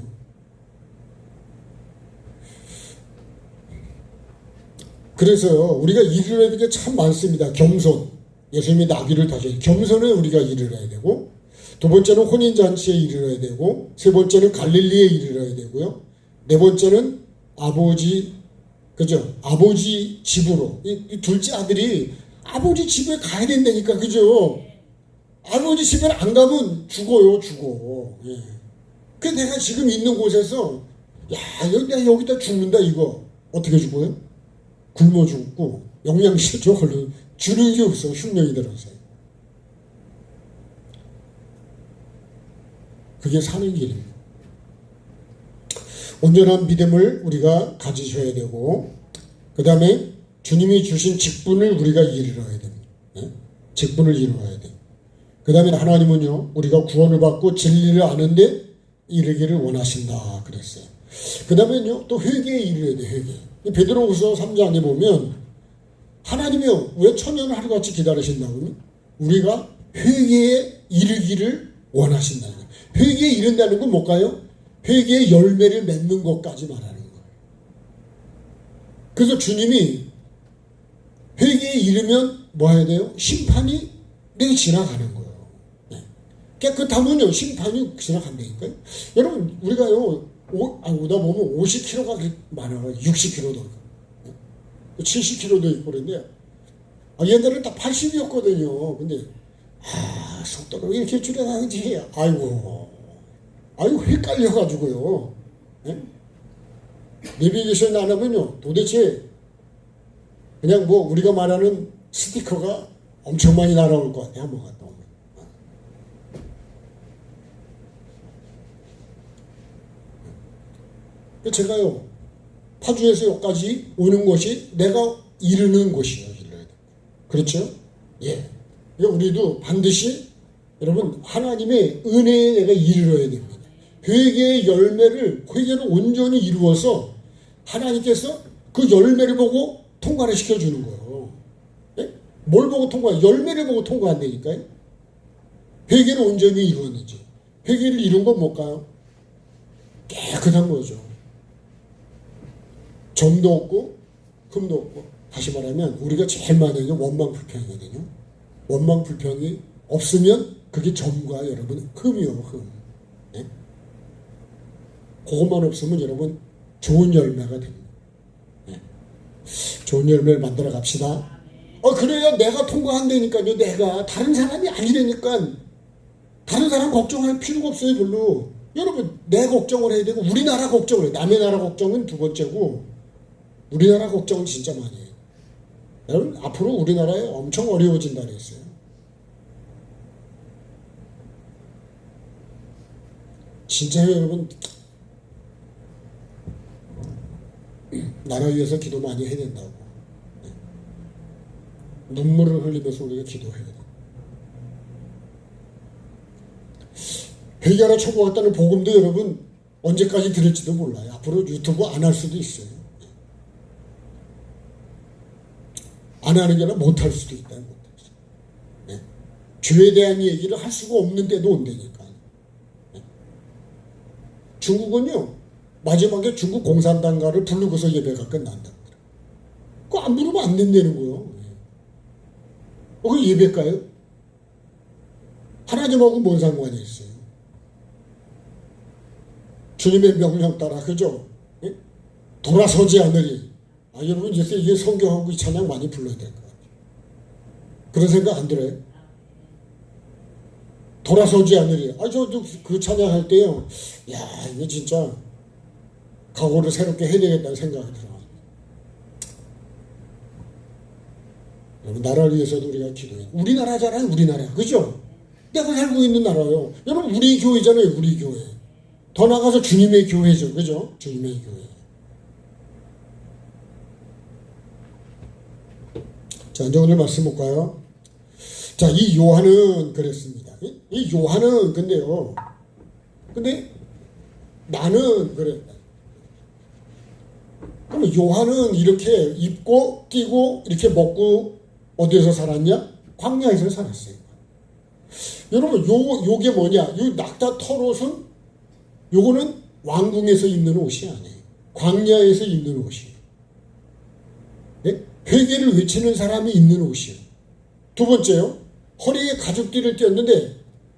그래서 우리가 이루어야 될 게 참 많습니다. 겸손. 예수님이 나귀를 다져요. 겸손에 우리가 이르러야 되고, 두 번째는 혼인잔치에 이르러야 되고, 세 번째는 갈릴리에 이르러야 되고요. 네 번째는 아버지 집으로. 이 둘째 아들이 아버지 집에 가야 된다니까. 그죠? 아버지 집에 안 가면 죽어요. 예. 그 내가 지금 있는 곳에서 내가 여기다 죽는다. 이거 어떻게 죽어요? 굶어 죽고 영양실 저걸로 주는 게 없어. 흉년이 들어서. 그게 사는 길입니다. 온전한 믿음을 우리가 가지셔야 되고, 그 다음에 주님이 주신 직분을 우리가 이루어야 됩니다. 네? 직분을 이루어야 돼요. 그 다음에 하나님은요, 우리가 구원을 받고 진리를 아는데 이르기를 원하신다 그랬어요. 그 다음에요, 또 회개에 이르어야 돼요. 회개. 베드로후서 3장에 보면 하나님이요, 왜 천년을 하루같이 기다리신다고요? 우리가 회개에 이르기를 원하신다는 거예요. 회개에 이른다는 건 뭘까요? 회개의 열매를 맺는 것까지 말하는 거예요. 그래서 주님이 회개에 이르면 뭐 해야 돼요? 심판이 내게 지나가는 거예요. 네. 깨끗하면요 심판이 지나간다니까요. 여러분 우리가요 오다 보면 50km가 많아요. 60km도 70km도 있고 그런데 옛날에는 딱 80이었거든요. 근데 속도를 왜 이렇게 줄여나는지 아이고 헷갈려가지고요. 내비게이션 안 하면요 도대체 그냥 뭐 우리가 말하는 스티커가 엄청 많이 날아올 것 같아. 한번 갔다 오면. 제가요 파주에서 여기까지 오는 것이 내가 이르는 곳이에요. 그렇죠? 예. 그러니까 우리도 반드시 여러분 하나님의 은혜에 내가 이르러야 됩니다. 회개의 열매를 회개를 온전히 이루어서 하나님께서 그 열매를 보고 통과를 시켜주는 거예요. 예? 뭘 보고 통과? 열매를 보고 통과한다니까요. 회개를 온전히 이루었는지. 회개를 이룬 건 뭘까요? 깨끗한 거죠. 점도 없고 흠도 없고. 다시 말하면 우리가 제일 많은 게 원망불평이거든요. 원망불평이 없으면 그게 점과 여러분 흠이요 흠. 네? 그것만 없으면 여러분 좋은 열매가 됩니다. 네. 좋은 열매를 만들어 갑시다. 그래야 내가 통과한다니까요. 내가 다른 사람이 아니라니까. 다른 사람 걱정할 필요가 없어요 별로. 여러분 내 걱정을 해야 되고 우리나라 걱정을 해요. 남의 나라 걱정은 두 번째고 우리나라 걱정은 진짜 많이 해요. 여러분 앞으로 우리나라에 엄청 어려워진다 그랬어요. 진짜 여러분 나라 위해서 기도 많이 해야 된다고. 눈물을 흘리면서 우리가 기도해야 돼. 회개하라 초구했다는 복음도 여러분 언제까지 들을지도 몰라요. 앞으로 유튜브 안 할 수도 있어요. 안 하는 게 아니라 못할 수도 있다. 네. 죄에 대한 얘기를 할 수가 없는 때도 온다니까. 네. 중국은요 마지막에 중국 공산당가를 부르고서 예배가 끝난다. 그거 안 부르면 안 된다는 거예요. 그게 예배일까요? 하나님하고 뭔 상관이 있어요? 주님의 명령 따라 그죠? 예? 돌아서지 않으리. 여러분 이제 성경하고 이 찬양 많이 불러야 될 것 같아요. 그런 생각 안 들어요? 돌아서지 않으리. 저도 그 찬양할 때요. 야 이거 진짜 각오를 새롭게 해야 되겠다는 생각이 들어요. 여러분 나라를 위해서도 우리가 기도해요. 우리나라잖아요. 우리나라. 그죠? 내가 살고 있는 나라요. 여러분 우리 교회잖아요. 우리 교회. 더 나가서 주님의 교회죠. 그죠? 주님의 교회. 자, 이제 오늘 말씀 볼까요? 자, 이 요한은 그랬습니다. 이 요한은 근데 나는 그래. 그럼 요한은 이렇게 입고 뛰고 이렇게 먹고 어디에서 살았냐? 광야에서 살았어요. 여러분 요게 뭐냐? 요 낙타 털옷은 요거는 왕궁에서 입는 옷이 아니에요. 광야에서 입는 옷이에요. 네? 회개를 외치는 사람이 입는 옷이에요. 두 번째요. 허리에 가죽띠를 띄었는데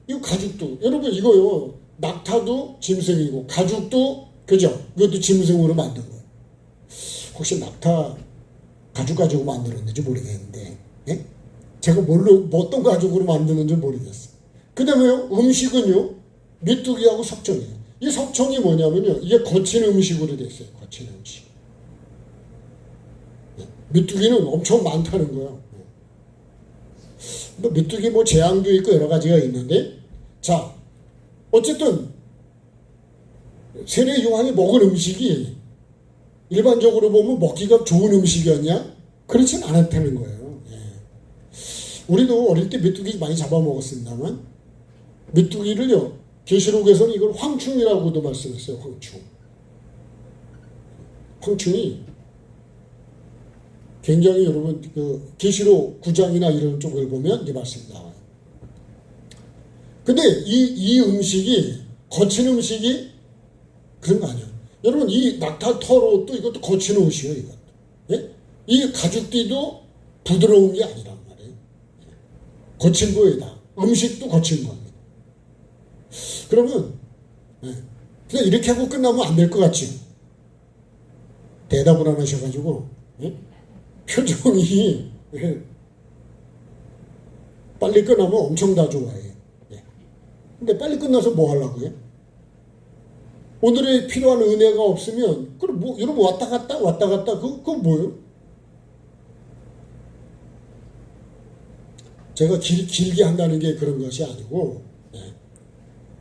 이 가죽도 여러분 이거요. 낙타도 짐승이고 가죽도 그죠? 이것도 짐승으로 만든 거예요. 혹시 낙타 가죽 가지고 만들었는지 모르겠는데 예? 제가 어떤 가죽으로 만드는지 모르겠어요. 그 다음에요. 음식은요. 메뚜기하고 석청이에요. 이 석청이 뭐냐면요. 이게 거친 음식으로 됐어요. 거친 음식. 메뚜기는 엄청 많다는 거야. 메뚜기 재앙도 있고 여러 가지가 있는데, 자, 어쨌든 세례 요한이 먹은 음식이 일반적으로 보면 먹기가 좋은 음식이었냐? 그렇진 않았다는 거예요. 예. 우리도 어릴 때 메뚜기 많이 잡아먹었습니다만, 메뚜기를요, 계시록에서는 이걸 황충이라고도 말씀했어요. 황충. 황충이 굉장히 여러분 그 계시록 9장이나 이런 쪽을 보면 이 말씀이 나와요. 근데 이 음식이 거친 음식이 그런 거 아니에요. 여러분 이 낙타 털옷도 이것도 거친 옷이에요. 이것도. 예? 이 가죽띠도 부드러운 게 아니란 말이에요. 거친 거에다 음식도 거친 겁니다. 그러면 그냥 이렇게 하고 끝나면 안 될 것 같지? 대답을 안 하셔가지고 표정이 빨리 끝나면 엄청 다 좋아해요. 근데 빨리 끝나서 뭐 하려고요? 오늘의 필요한 은혜가 없으면 그럼 뭐 여러분 왔다 갔다 그거 뭐예요? 제가 길게 한다는 게 그런 것이 아니고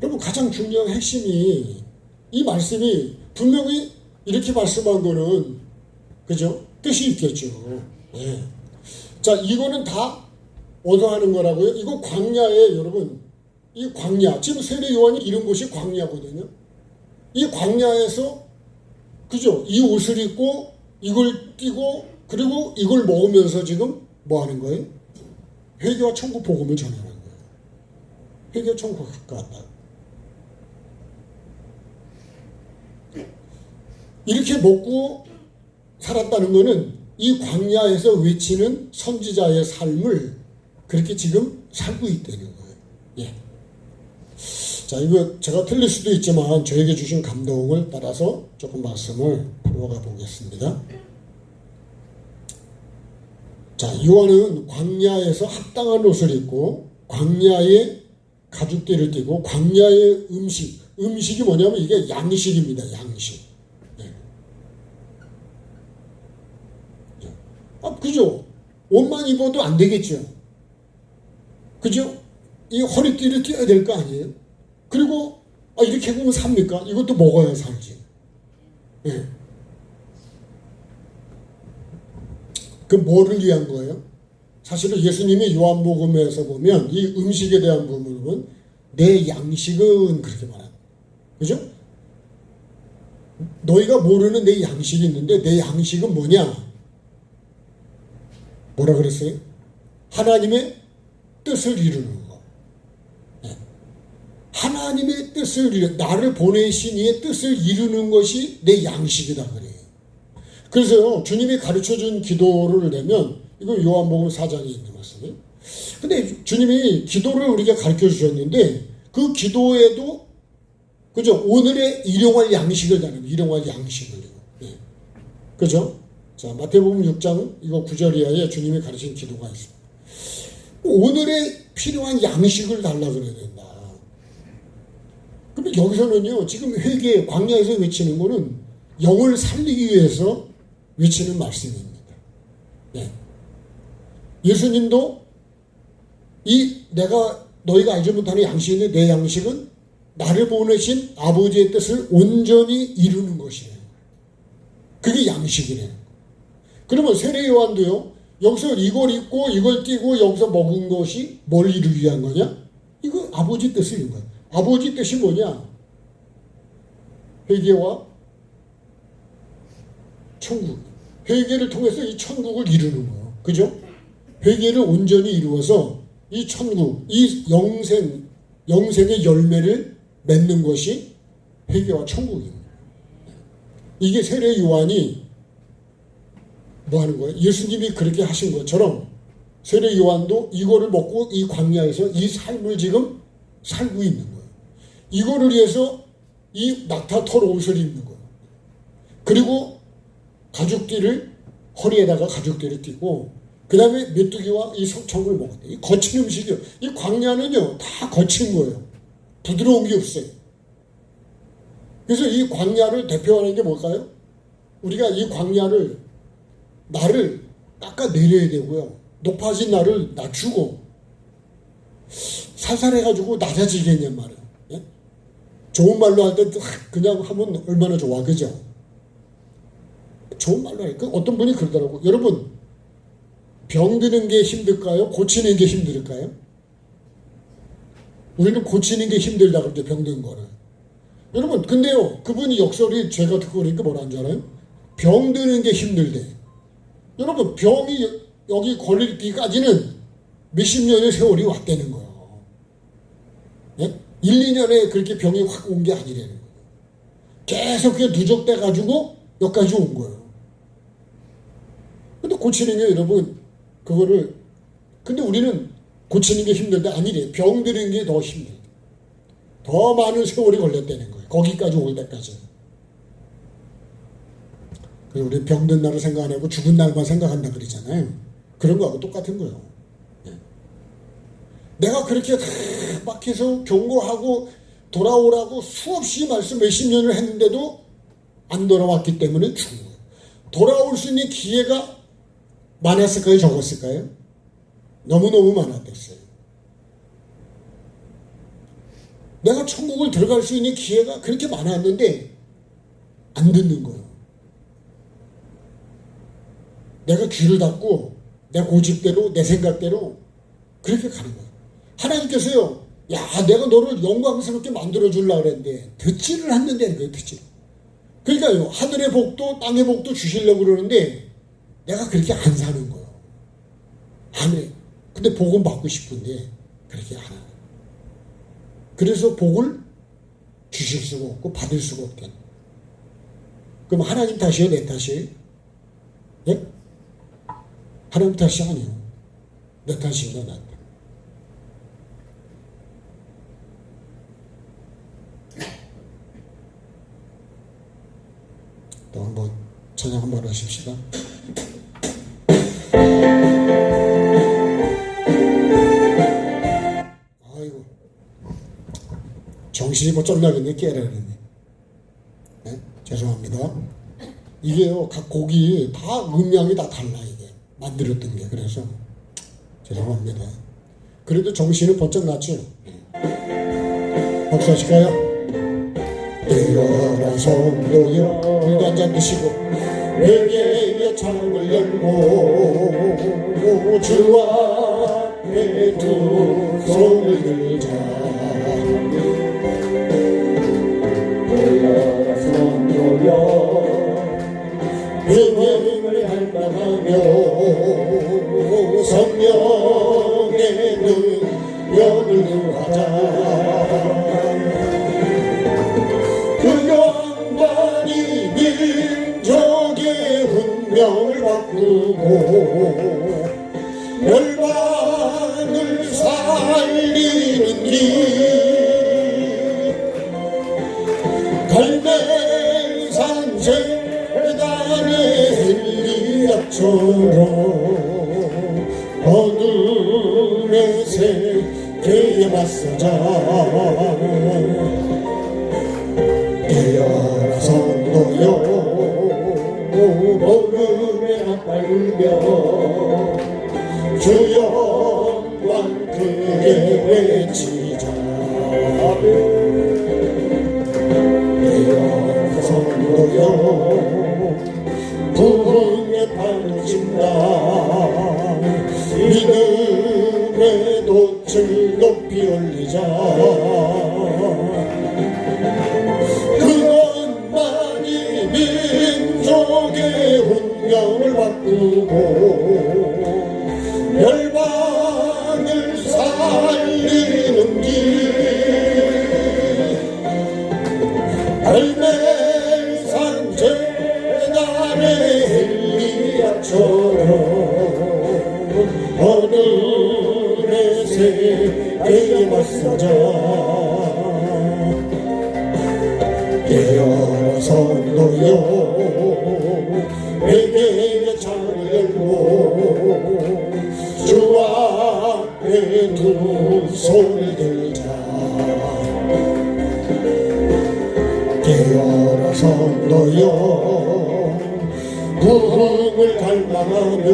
여러분 가장 중요한 핵심이 이 말씀이 분명히 이렇게 말씀한 거는 그죠? 뜻이 있겠죠. 자, 이거는 다 얻어가는 거라고요. 이거 광야에 여러분 이 광야 지금 세례 요한이 이런 곳이 광야거든요. 이 광야에서 그죠? 이 옷을 입고 이걸 띠고 그리고 이걸 먹으면서 지금 뭐 하는 거예요? 회개와 천국 복음을 전하는 거예요. 회개와 천국 가까웠다. 이렇게 먹고 살았다는 거는 이 광야에서 외치는 선지자의 삶을 그렇게 지금 살고 있다는 거예요. 자, 이거 제가 틀릴 수도 있지만 저에게 주신 감동을 따라서 조금 말씀을 풀어가 보겠습니다. 자, 요한은 광야에서 합당한 옷을 입고 광야에 가죽띠를 띠고 광야의 음식이 뭐냐면 이게 양식입니다. 양식. 그죠? 옷만 입어도 안 되겠죠. 그죠? 이 허리띠를 띄어야 될 거 아니에요? 그리고 이렇게 보면 삽니까? 이것도 먹어야 살지. 그 뭐를 위한 거예요? 사실은 예수님이 요한복음에서 보면 이 음식에 대한 부분은 내 양식은 그렇게 말합니다. 그죠? 너희가 모르는 내 양식이 있는데 내 양식은 뭐냐? 뭐라 그랬어요? 하나님의 뜻을 이루는 거. 하나님의 뜻을 나를 보내신 이의 뜻을 이루는 것이 내 양식이다 그래요. 그래서 주님이 가르쳐준 기도를 내면 이거 요한복음 4장에 있는 말씀이에요. 근데 주님이 기도를 우리가 가르쳐 주셨는데 그 기도에도 그죠? 오늘의 일용할 양식을 다는 일용할 양식을 그죠? 자, 마태복음 6장 이거 9절 이하에 주님이 가르친 기도가 있습니다. 오늘의 필요한 양식을 달라 그래야 된다. 근데 여기서는요, 지금 회개 광야에서 외치는 거는 영을 살리기 위해서 외치는 말씀입니다. 예수님도 너희가 알지 못하는 양식인데 내 양식은 나를 보내신 아버지의 뜻을 온전히 이루는 것이에요. 그게 양식이래요. 그러면 세례 요한도요. 여기서 이걸 입고 이걸 띠고 여기서 먹은 것이 뭘 이루기 위한 거냐? 이거 아버지 뜻을 이룬 거야. 아버지 뜻이 뭐냐? 회개와 천국. 회개를 통해서 이 천국을 이루는 거예요. 그죠? 회개를 온전히 이루어서 이 천국, 이 영생의 열매를 맺는 것이 회개와 천국입니다. 이게 세례 요한이 뭐 하는 거예요? 예수님이 그렇게 하신 것처럼 세례 요한도 이거를 먹고 이 광야에서 이 삶을 지금 살고 있는 거예요. 이거를 위해서 이 낙타털 옷을 입는 거예요. 그리고 가죽띠를 허리에다가 가죽띠를 띠고 그 다음에 메뚜기와 이 석청을 먹었대요. 이 거친 음식이요. 이 광야는요 다 거친 거예요. 부드러운 게 없어요. 그래서 이 광야를 대표하는 게 뭘까요? 우리가 이 광야를 나를 깎아내려야 되고요. 높아진 나를 낮추고 살살해가지고 낮아지겠냔 말이에요. 예? 좋은 말로 할 때 그냥 하면 얼마나 좋아. 그죠? 좋은 말로 하니까 어떤 분이 그러더라고. 여러분 병드는 게 힘들까요? 고치는 게 힘들까요? 우리는 고치는 게 힘들다 그럴 때 병든 거를. 여러분 근데요 그분이 역설이 제가 듣고 그러니까 뭐라는 줄 알아요? 병드는 게 힘들대. 여러분 병이 여기 걸리기까지는 몇십 년의 세월이 왔다는 거예요. 예? 1, 2년에 그렇게 병이 확 온 게 아니라는 거예요. 계속 그게 누적돼가지고 여기까지 온 거예요. 근데 고치는 게 여러분 근데 우리는 고치는 게 힘들다 아니래. 병드는 게 더 힘들다. 더 많은 세월이 걸렸다는 거예요. 거기까지 올 때까지. 우리 병든 날을 생각 안 하고 죽은 날만 생각한다 그러잖아요. 그런 거하고 똑같은 거예요. 내가 그렇게 막 해서 경고하고 돌아오라고 수없이 말씀 몇십 년을 했는데도 안 돌아왔기 때문에 죽은 거예요. 돌아올 수 있는 기회가 많았을까요? 적었을까요? 너무너무 많았댔어요. 내가 천국을 들어갈 수 있는 기회가 그렇게 많았는데 안 듣는 거예요. 내가 귀를 닫고 내 고집대로 내 생각대로 그렇게 가는 거예요. 하나님께서요, 야, 내가 너를 영광스럽게 만들어 주려고 그랬는데 듣지를 않는다는 거예요. 듣지. 그러니까요, 하늘의 복도 땅의 복도 주시려고 그러는데 내가 그렇게 안 사는 거예요. 안 해. 근데 복은 받고 싶은데 그렇게 안 해요. 그래서 복을 주실 수가 없고 받을 수가 없겠네. 그럼 하나님 탓이에요? 내 탓이에요? 네? 하나님 탓이 아니에요. 내 탓입니다. 나 탓. 또 한번 찬양 한번 하십시다. 아이고, 정신이 뭐 쫄나겠네. 깨라 그랬네. 네? 죄송합니다. 이게요, 각 곡이 다 음량이 다 달라. 이게 만들었던 게. 그래서 죄송합니다. 그래도 정신은 번쩍 났죠. 박수 하실까요? 뛰어라 성도여, 물도 한잔 드시고 내게 창을 열고 주와 내 두 손을 들자. 뛰어라 성도여 능력을 할당하며 성령의 능력을 구하자. 그 영광이 민족의 운명을 바꾸고 열방을 살리는 길, 갈멜산 재단의 엘리야처럼 어둠의 세계에 맞서자. 뛰어라 성도여, 복음의 앞발며 주 영광 크게 외치자. 뛰어라 성도여, 부흥의 판을 친다. 믿음의 돛을 높이 올리자. 그것만이 민족의 운명을 바꾸고 열방을 살리는 길, 갈멜산 재단의 엘리야처럼 어둠의 세계에 맞서자. 뛰어라 성도여, 내게 창을 열고 주 앞에 두 손을 들자. 뛰어라 성도여, 부흥을 갈망하며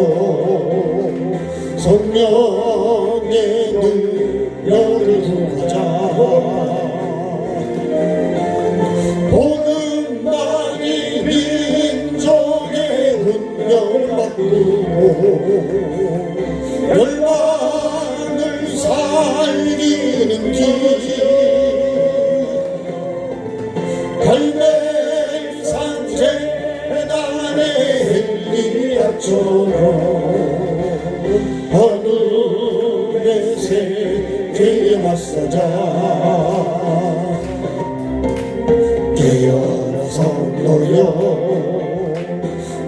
성령의 능력을 구하자. 복음만이 민족의 운명을 바꾸고 열방을 살리는 길, 갈멜산 재단의 엘리야처럼 어둠의 세계에 맞서자. 뛰어라 성도여,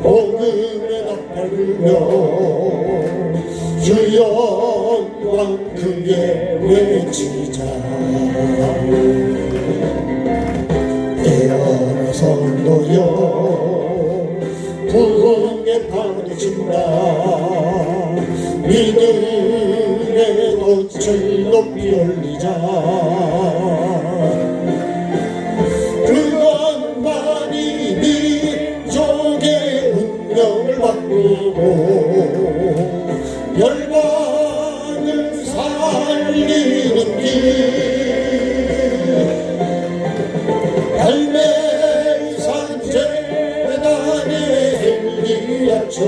복음의 앞발며 주 영광 크게 외치자. 부흥에 파도친다. 믿음의 돛을 높이 올리자. 그것만이 민족의 운명을 바꾸고 열방을 살리는 길. 갈매산 재단의 엘리야처럼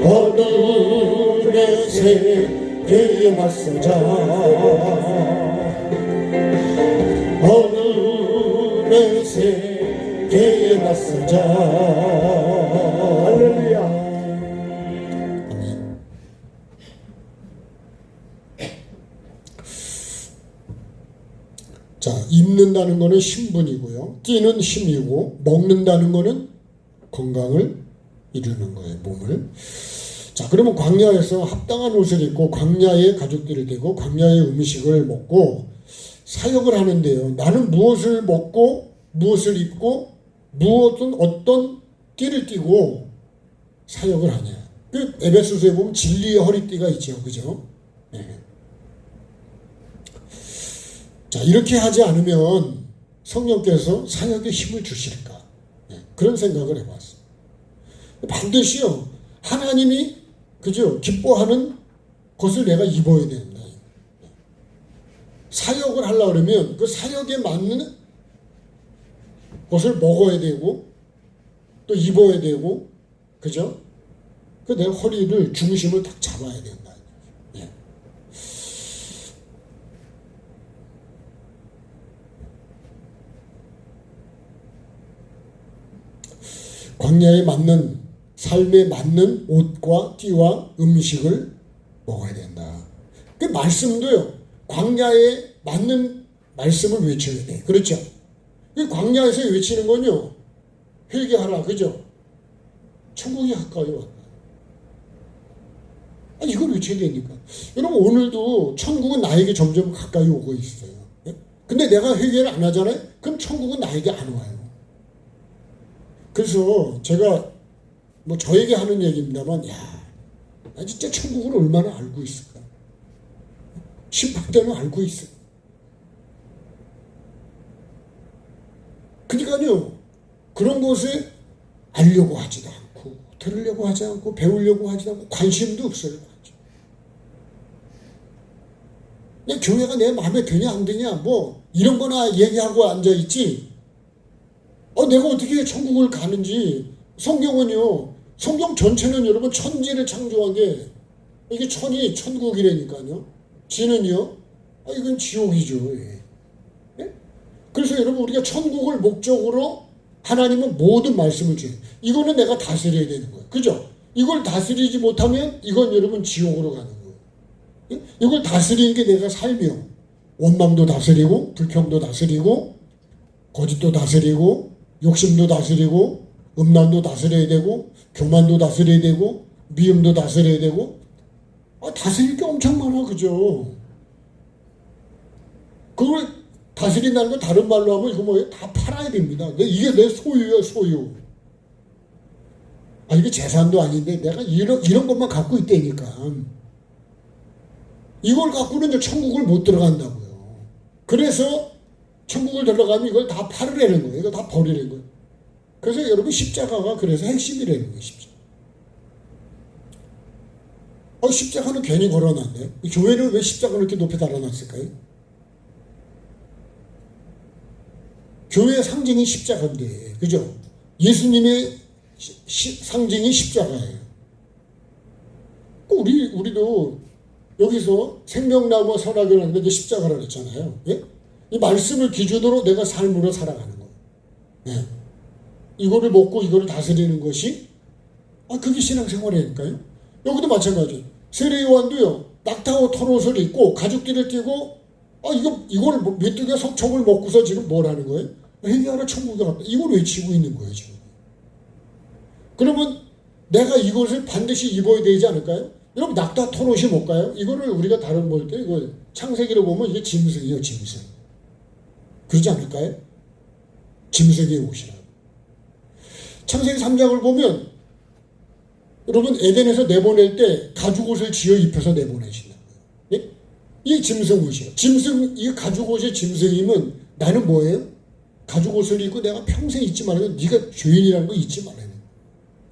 어둠의 세계에 맞서자. 어둠의 세계에 맞서자. 할렐루야. 아멘. 자, 입는다는 거는 신분이고요, 뛰는 힘이고, 먹는다는 거는 건강을 이루는 거예요, 몸을. 자, 그러면 광야에서 합당한 옷을 입고 광야에 가족들이 되고 광야의 음식을 먹고 사역을 하는데요, 나는 무엇을 먹고 무엇을 입고 어떤 띠를 띠고 사역을 하냐. 그 에베소서에 보면 진리의 허리띠가 있죠, 그죠? 네. 자, 이렇게 하지 않으면 성령께서 사역에 힘을 주실까? 네, 그런 생각을 해봤어요. 반드시요, 하나님이 그죠, 기뻐하는 것을 내가 입어야 된다. 사역을 하려고 그러면 그 사역에 맞는 것을 먹어야 되고 또 입어야 되고, 그죠? 그 내 허리를, 중심을 딱 잡아야 된다. 예. 광야에 맞는, 삶에 맞는 옷과 띠와 음식을 먹어야 된다. 그 말씀도요, 광야에 맞는 말씀을 외쳐야 돼. 그렇죠? 그 광야에서 외치는 건요, 회개하라, 그죠? 천국이 가까이 왔다. 아니, 이걸 외쳐야 되니까. 여러분, 오늘도 천국은 나에게 점점 가까이 오고 있어요. 예? 근데 내가 회개를 안 하잖아요? 그럼 천국은 나에게 안 와요. 그래서 제가 뭐 저에게 하는 얘기입니다만, 야, 나 진짜 천국을 얼마나 알고 있을까? 심판 때는 알고 있어요. 그러니까요, 그런 것에 알려고 하지도 않고, 들으려고 하지 않고, 배우려고 하지 않고, 관심도 없어요. 그냥 교회가 내 마음에 드냐 안 드냐, 뭐 이런 거나 얘기하고 앉아있지, 내가 어떻게 천국을 가는지. 성경은요, 성경 전체는 여러분 천지를 창조한 게, 이게 천이 천국이라니까요. 지는요, 이건 지옥이죠. 예? 그래서 여러분, 우리가 천국을 목적으로 하나님은 모든 말씀을 줘요. 이거는 내가 다스려야 되는 거예요. 그죠? 이걸 다스리지 못하면 이건 여러분 지옥으로 가는 거예요. 예? 이걸 다스리는 게 내가 삶이요. 원망도 다스리고, 불평도 다스리고, 거짓도 다스리고, 욕심도 다스리고, 음란도 다스려야 되고, 교만도 다스려야 되고, 미움도 다스려야 되고, 다스릴 게 엄청 많아, 그죠? 그걸 다스린다는 건 다른 말로 하면 이거 뭐예요? 다 팔아야 됩니다. 이게 내 소유야, 소유. 이게 재산도 아닌데 내가 이런 것만 갖고 있다니까. 이걸 갖고는 이제 천국을 못 들어간다고요. 그래서 천국을 들어가면 이걸 다 팔으라는 거예요. 이거 다 버리라는 거예요. 그래서 여러분, 십자가가 그래서 핵심이라는 거예요, 십자가. 십자가는 괜히 걸어놨네. 교회는 왜 십자가를 이렇게 높이 달아놨을까요? 교회의 상징이 십자가인데, 그죠? 예수님의 상징이 십자가예요. 우리도 여기서 생명나무와 선악을 하는데 이제 십자가라고 했잖아요. 예? 이 말씀을 기준으로 내가 삶으로 살아가는 거예요. 예. 이거를 먹고 이거를 다스리는 것이, 그게 신앙생활이니까요. 여기도 마찬가지. 세례요한도요, 낙타와 털옷을 입고 가죽띠를 띠고, 이걸 메뚜기가 석청을 먹고서 지금 뭘 하는 거예요? 회개하러 천국에 갔다. 이걸 외치고 있는 거예요, 지금. 그러면 내가 이것을 반드시 입어야 되지 않을까요? 여러분, 낙타 털옷이 뭘까요? 이거를 우리가 다른 볼 때, 이거 창세기로 보면 이게 짐승이에요, 짐승. 그러지 않을까요? 짐승의 옷이라고. 창세기 3장을 보면 여러분 에덴에서 내보낼 때 가죽옷을 지어 입혀서 내보내신다고요. 예? 이 짐승옷이에요. 이 가죽옷의 짐승임은 나는 뭐예요? 가죽옷을 입고 내가 평생 잊지 말아요. 네가 죄인이라는 거 잊지 말아요.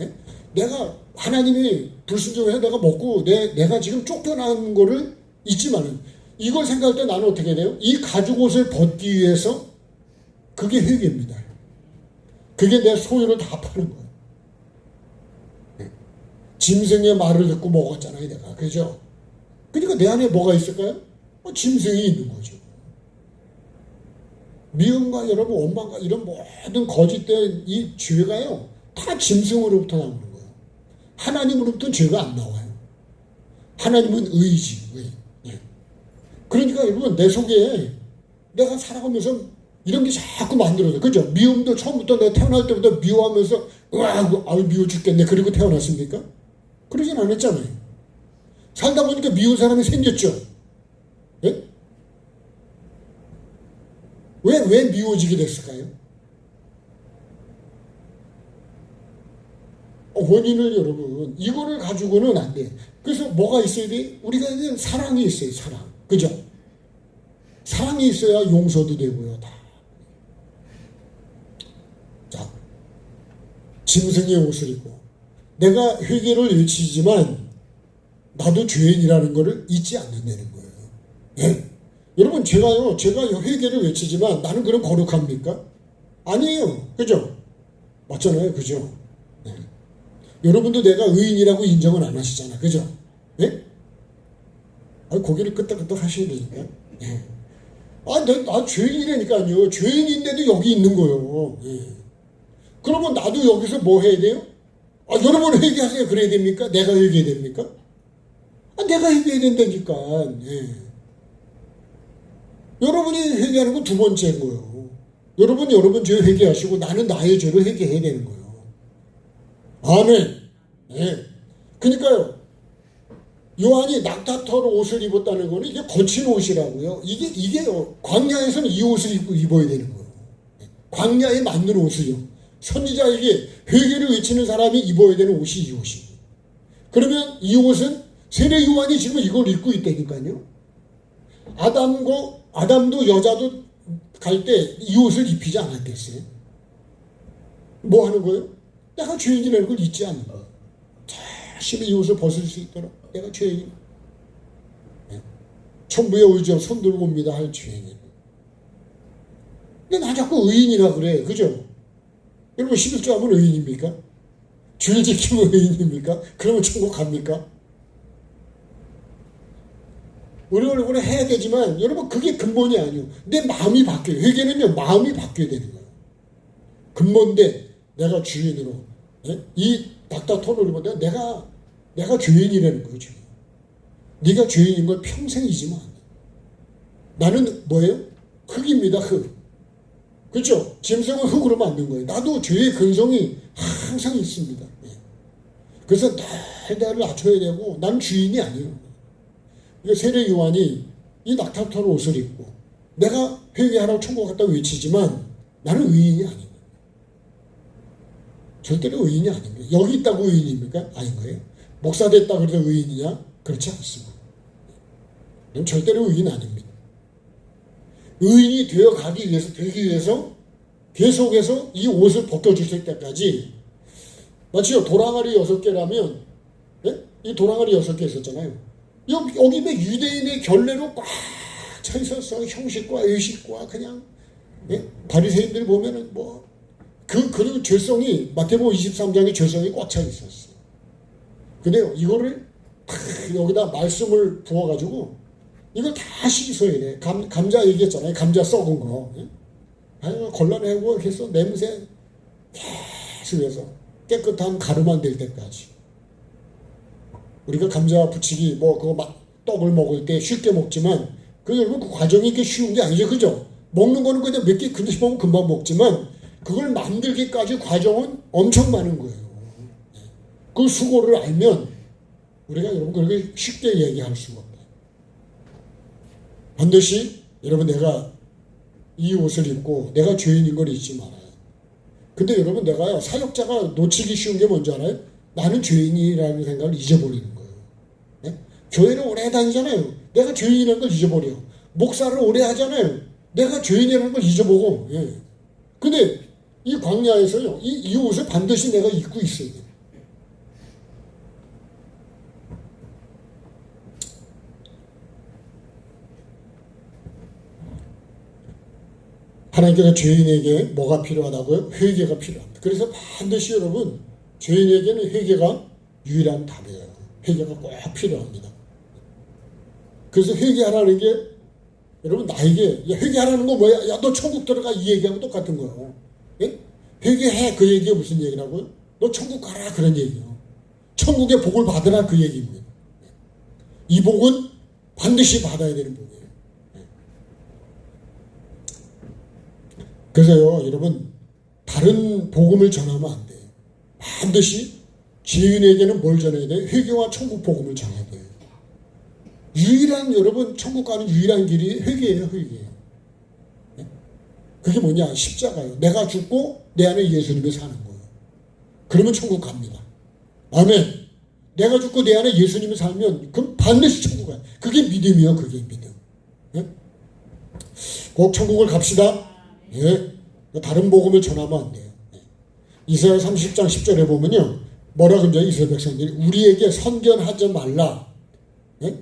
예? 내가 하나님이 불순종해서 내가 먹고 내가 지금 쫓겨난 거를 잊지 말아요. 이걸 생각할 때 나는 어떻게 돼요? 이 가죽옷을 벗기 위해서 그게 회개입니다. 그게 내 소유를 다 파는 거예요. 짐승의 말을 듣고 먹었잖아요, 내가. 그죠? 그러니까 내 안에 뭐가 있을까요? 짐승이 있는 거죠. 미움과 여러분, 원망과 이런 모든 거짓된 이 죄가요, 다 짐승으로부터 나오는 거예요. 하나님으로부터는 죄가 안 나와요. 하나님은 의지, 의. 예. 그러니까 여러분, 내 속에 내가 살아가면서 이런 게 자꾸 만들어져요. 그죠? 미움도 처음부터 내가 태어날 때부터 미워하면서, 아유, 미워 죽겠네. 그리고 태어났습니까? 그러진 않았잖아요. 살다 보니까 미운 사람이 생겼죠. 예? 왜 미워지게 됐을까요? 원인을 여러분, 이거를 가지고는 안 돼. 그래서 뭐가 있어야 돼? 우리가 이제 사랑이 있어요, 사랑. 그죠? 사랑이 있어야 용서도 되고요, 다. 자, 짐승의 옷을 입고. 내가 회개를 외치지만 나도 죄인이라는 것을 잊지 않는다는 거예요. 예? 여러분 제가 회개를 외치지만 나는 그럼 거룩합니까? 아니에요. 그죠? 맞잖아요. 그죠? 네. 여러분도 내가 의인이라고 인정은 안 하시잖아. 그죠? 예? 고개를 끄덕끄덕 하셔야 되니까. 예. 나 죄인이라니까요. 죄인인데도 여기 있는 거예요. 예. 그러면 나도 여기서 뭐 해야 돼요? 여러분 회개하세요. 그래야 됩니까? 내가 회개해야 됩니까? 내가 회개해야 된다니까. 예. 여러분이 회개하는 건 두 번째인 거예요. 여러분 죄 회개하시고 나는 나의 죄를 회개해야 되는 거예요. 아멘. 예. 그러니까요. 요한이 낙타털 옷을 입었다는 거는 이게 거친 옷이라고요. 이게요. 광야에서는 이 옷을 입어야 되는 거예요. 광야에 맞는 옷을요. 선지자에게 회개를 외치는 사람이 입어야 되는 옷이 이 옷이에요. 그러면 이 옷은 세례 요한이 지금 이걸 입고 있다니까요. 아담도 여자도 갈 때 이 옷을 입히지 않았겠어요? 뭐 하는 거예요? 내가 죄인이라는 걸 잊지 않는 거예요. 자신이 이 옷을 벗을 수 있도록 내가 죄인. 천부의 의지와 손들고 옵니다 할 죄인. 근데 나 자꾸 의인이라 그래. 그죠? 여러분 11조 하면 의인입니까? 주일 지키면 의인입니까? 그러면 천국 갑니까? 우리가 해야 되지만 여러분 그게 근본이 아니에요. 내 마음이 바뀌어요. 회개는요 마음이 바뀌어야 되는 거예요. 근본데 내가 주인으로 이 낙타털을 입은 내가 죄인이라는 거예요. 죄인. 네가 죄인인 걸 평생 잊으면 안 돼. 나는 뭐예요? 흙입니다. 흙. 그렇죠? 짐승은 흙으로 만든 거예요. 나도 죄의 근성이 항상 있습니다. 그래서 나를 낮춰야 되고 난 주인이 아니에요. 그러니까 세례 요한이 이 낙타털 옷을 입고 내가 회개하라고 천국 갔다 외치지만 나는 의인이 아닌 거예요. 절대로 의인이 아닙니다. 여기 있다고 의인입니까? 아닌 거예요. 목사 됐다 그래서 의인이냐? 그렇지 않습니다. 그럼 절대로 의인 아닙니다. 의인이 되기 위해서 계속해서 이 옷을 벗겨주실 때까지 마치요 도랑아리 6개라면 이 도랑아리 6개 있었잖아요. 여기 유대인의 결례로 꽉 차 있었어. 형식과 의식과 그냥 바리새인들 보면은 그리고 죄성이 마태복음 23장의 죄성이 꽉 차 있었어. 근데요 이거를 여기다 말씀을 부어가지고 이걸 다 씻어야 돼. 감자 얘기했잖아요. 감자 썩은 거. 걸러내고 해서 냄새 계속 해서 깨끗한 가루만 될 때까지. 우리가 감자 부치기 떡을 먹을 때 쉽게 먹지만 여러분 그 과정이 이렇게 쉬운 게 아니죠. 그죠? 먹는 거는 그냥 몇 개 근접하면 금방 먹지만 그걸 만들기까지 과정은 엄청 많은 거예요. 그 수고를 알면 우리가 여러분 그렇게 쉽게 얘기할 수가 없다. 반드시 여러분 내가 이 옷을 입고 내가 죄인인 걸 잊지 말아요. 근데 여러분 내가요 사역자가 놓치기 쉬운 게 뭔지 알아요? 나는 죄인이라는 생각을 잊어버리는 거예요. 예? 교회를 오래 다니잖아요. 내가 죄인이라는 걸 잊어버려. 목사를 오래 하잖아요. 내가 죄인이라는 걸 잊어보고. 예. 근데 이 광야에서요 이 옷을 반드시 내가 입고 있어야 돼요. 하나님께서 죄인에게 뭐가 필요하다고요? 회개가 필요합니다. 그래서 반드시 여러분 죄인에게는 회개가 유일한 답이에요. 회개가 꼭 필요합니다. 그래서 회개하라는 게 여러분 나에게 야, 회개하라는 거 뭐야? 야 너 천국 들어가 이 얘기하고 똑같은 거예요. 예? 회개해 그 얘기가 무슨 얘기라고요? 너 천국 가라 그런 얘기예요. 천국의 복을 받으라 그 얘기입니다. 이 복은 반드시 받아야 되는 복이에요. 그래서요 여러분 다른 복음을 전하면 안 돼요. 반드시 죄인에게는 뭘 전해야 돼요? 회개와 천국 복음을 전해야 돼요. 유일한 여러분 천국 가는 유일한 길이 회개예요. 회개예요. 그게 뭐냐? 십자가예요. 내가 죽고 내 안에 예수님이 사는 거예요. 그러면 천국 갑니다. 아멘. 내가 죽고 내 안에 예수님이 살면 그럼 반드시 천국 가요. 그게 믿음이에요. 그게 믿음. 꼭 천국을 갑시다. 예, 다른 복음을 전하면 안 돼요. 이사야 30장 10절에 보면요. 뭐라 그러죠? 이스라엘 백성들이 우리에게 선견하지 말라. 예?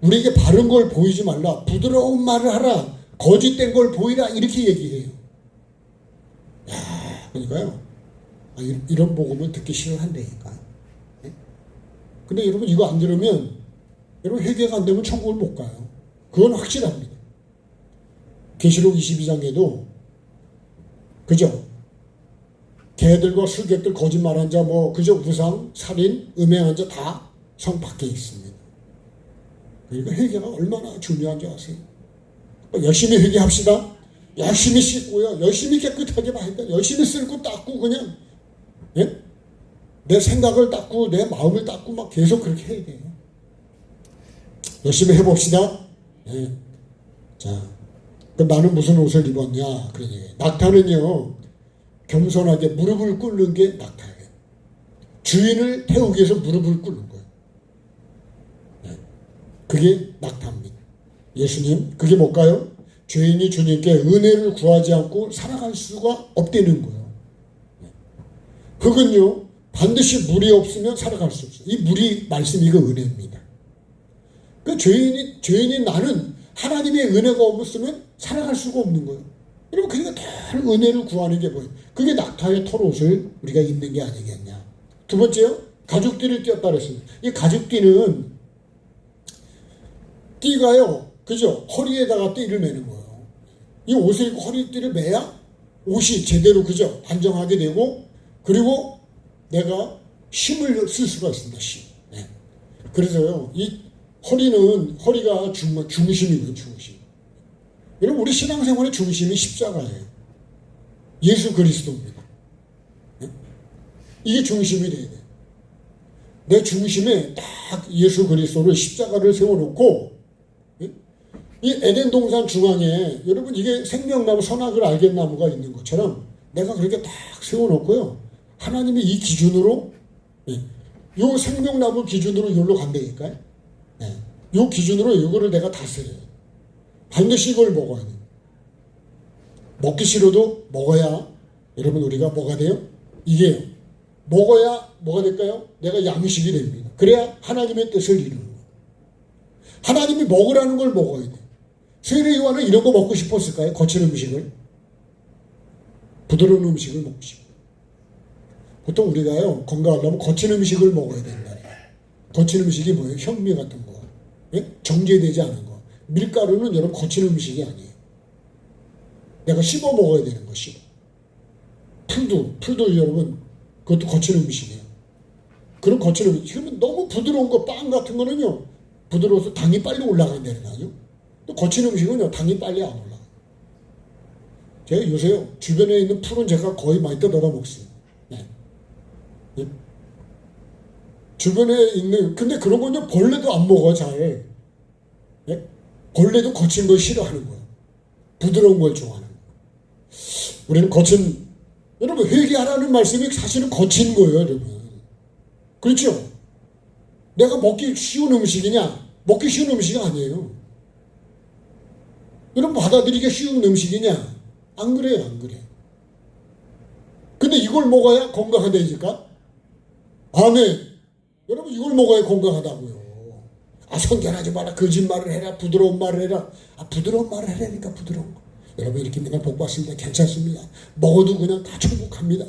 우리에게 바른 걸 보이지 말라. 부드러운 말을 하라. 거짓된 걸 보이라. 이렇게 얘기해요. 야, 그러니까요. 이런 복음을 듣기 싫어한다니까. 예? 근데 여러분 이거 안 들으면 여러분 회개가 안 되면 천국을 못 가요. 그건 확실합니다. 계시록 22장에도 그죠? 개들과 술객들 거짓말한 자 뭐 그죠? 우상, 살인, 음행한 자 다 성 밖에 있습니다. 그러니까 회개가 얼마나 중요한지 아세요? 열심히 회개합시다. 열심히 씻고요. 열심히 깨끗하게 봐야 돼. 열심히 쓸고 닦고 그냥 예? 내 생각을 닦고 내 마음을 닦고 막 계속 그렇게 해야 돼요. 열심히 해봅시다. 예. 자. 그럼 나는 무슨 옷을 입었냐? 그러니 낙타는요 겸손하게 무릎을 꿇는 게 낙타예요. 주인을 태우기 위해서 무릎을 꿇는 거예요. 네. 그게 낙타입니다. 예수님 그게 뭘까요? 죄인이 주님께 은혜를 구하지 않고 살아갈 수가 없다는 거예요. 네. 흙은요 반드시 물이 없으면 살아갈 수 없어요. 이 물이 말씀 이거 은혜입니다. 그 죄인이 나는 하나님의 은혜가 없으면 살아갈 수가 없는 거예요. 여러분 그러니까 늘 은혜를 구하는 게 뭐예요? 그게 낙타의 털옷을 우리가 입는 게 아니겠냐. 두 번째요. 가죽띠를 띄었다 그랬습니다. 이 가죽띠는 띠가요. 그죠? 허리에다가 띠를 매는 거예요. 이 옷을 입고 허리띠를 매야 옷이 제대로 그죠? 단정하게 되고 그리고 내가 힘을 쓸 수가 있습니다. 힘. 네. 그래서요. 이 허리가 중심이고요. 중심. 여러분 우리 신앙생활의 중심이 십자가예요. 예수 그리스도입니다. 네? 이게 중심이 돼야 돼요. 내 중심에 딱 예수 그리스도를 십자가를 세워놓고 네? 이 에덴 동산 중앙에 여러분 이게 생명나무 선악을 알겠나무가 있는 것처럼 내가 그렇게 딱 세워놓고요. 하나님이 이 기준으로 네? 요 생명나무 기준으로 여기로 간다니까요. 네. 요 기준으로 이거를 내가 다스려요. 반드시 이걸 먹어야 돼요. 먹기 싫어도 먹어야 여러분 우리가 뭐가 돼요? 이게 먹어야 뭐가 될까요? 내가 양식이 됩니다. 그래야 하나님의 뜻을 이루는 거예요. 하나님이 먹으라는 걸 먹어야 돼요. 세례 요한은 이런 거 먹고 싶었을까요? 거친 음식을? 부드러운 음식을 먹고 싶어요. 보통 우리가요 건강하려면 거친 음식을 먹어야 된다. 거친 음식이 뭐예요? 현미 같은 거. 예? 정제되지 않은 거. 밀가루는 여러분 거친 음식이 아니에요. 내가 씹어 먹어야 되는 거 씹어. 풀도 여러분 그것도 거친 음식이에요. 그런 거친 음식. 그러면 너무 부드러운 거 빵 같은 거는요 부드러워서 당이 빨리 올라간다는 거 아니에요? 또 거친 음식은요 당이 빨리 안 올라가요. 제가 요새요 주변에 있는 풀은 제가 거의 많이 뜯어다 먹습니다. 네. 예? 주변에 있는 근데 그런 건요 벌레도 안 먹어 잘. 예? 벌레도 거친 걸 싫어하는 거예요. 부드러운 걸 좋아하는 거예요. 우리는 거친 여러분 회개하라는 말씀이 사실은 거친 거예요, 여러분. 그렇죠? 내가 먹기 쉬운 음식이냐? 먹기 쉬운 음식이 아니에요. 여러분 받아들이기 쉬운 음식이냐? 안 그래요, 안 그래. 근데 이걸 먹어야 건강하다니까? 아멘. 여러분 이걸 먹어야 건강하다고요. 아, 선전하지 마라, 거짓말을 해라, 부드러운 말을 해라. 아, 부드러운 말을 해라니까, 부드러운 거. 여러분 이렇게 맨날 복 받습니다. 괜찮습니다. 먹어도 그냥 다 천국 갑니다.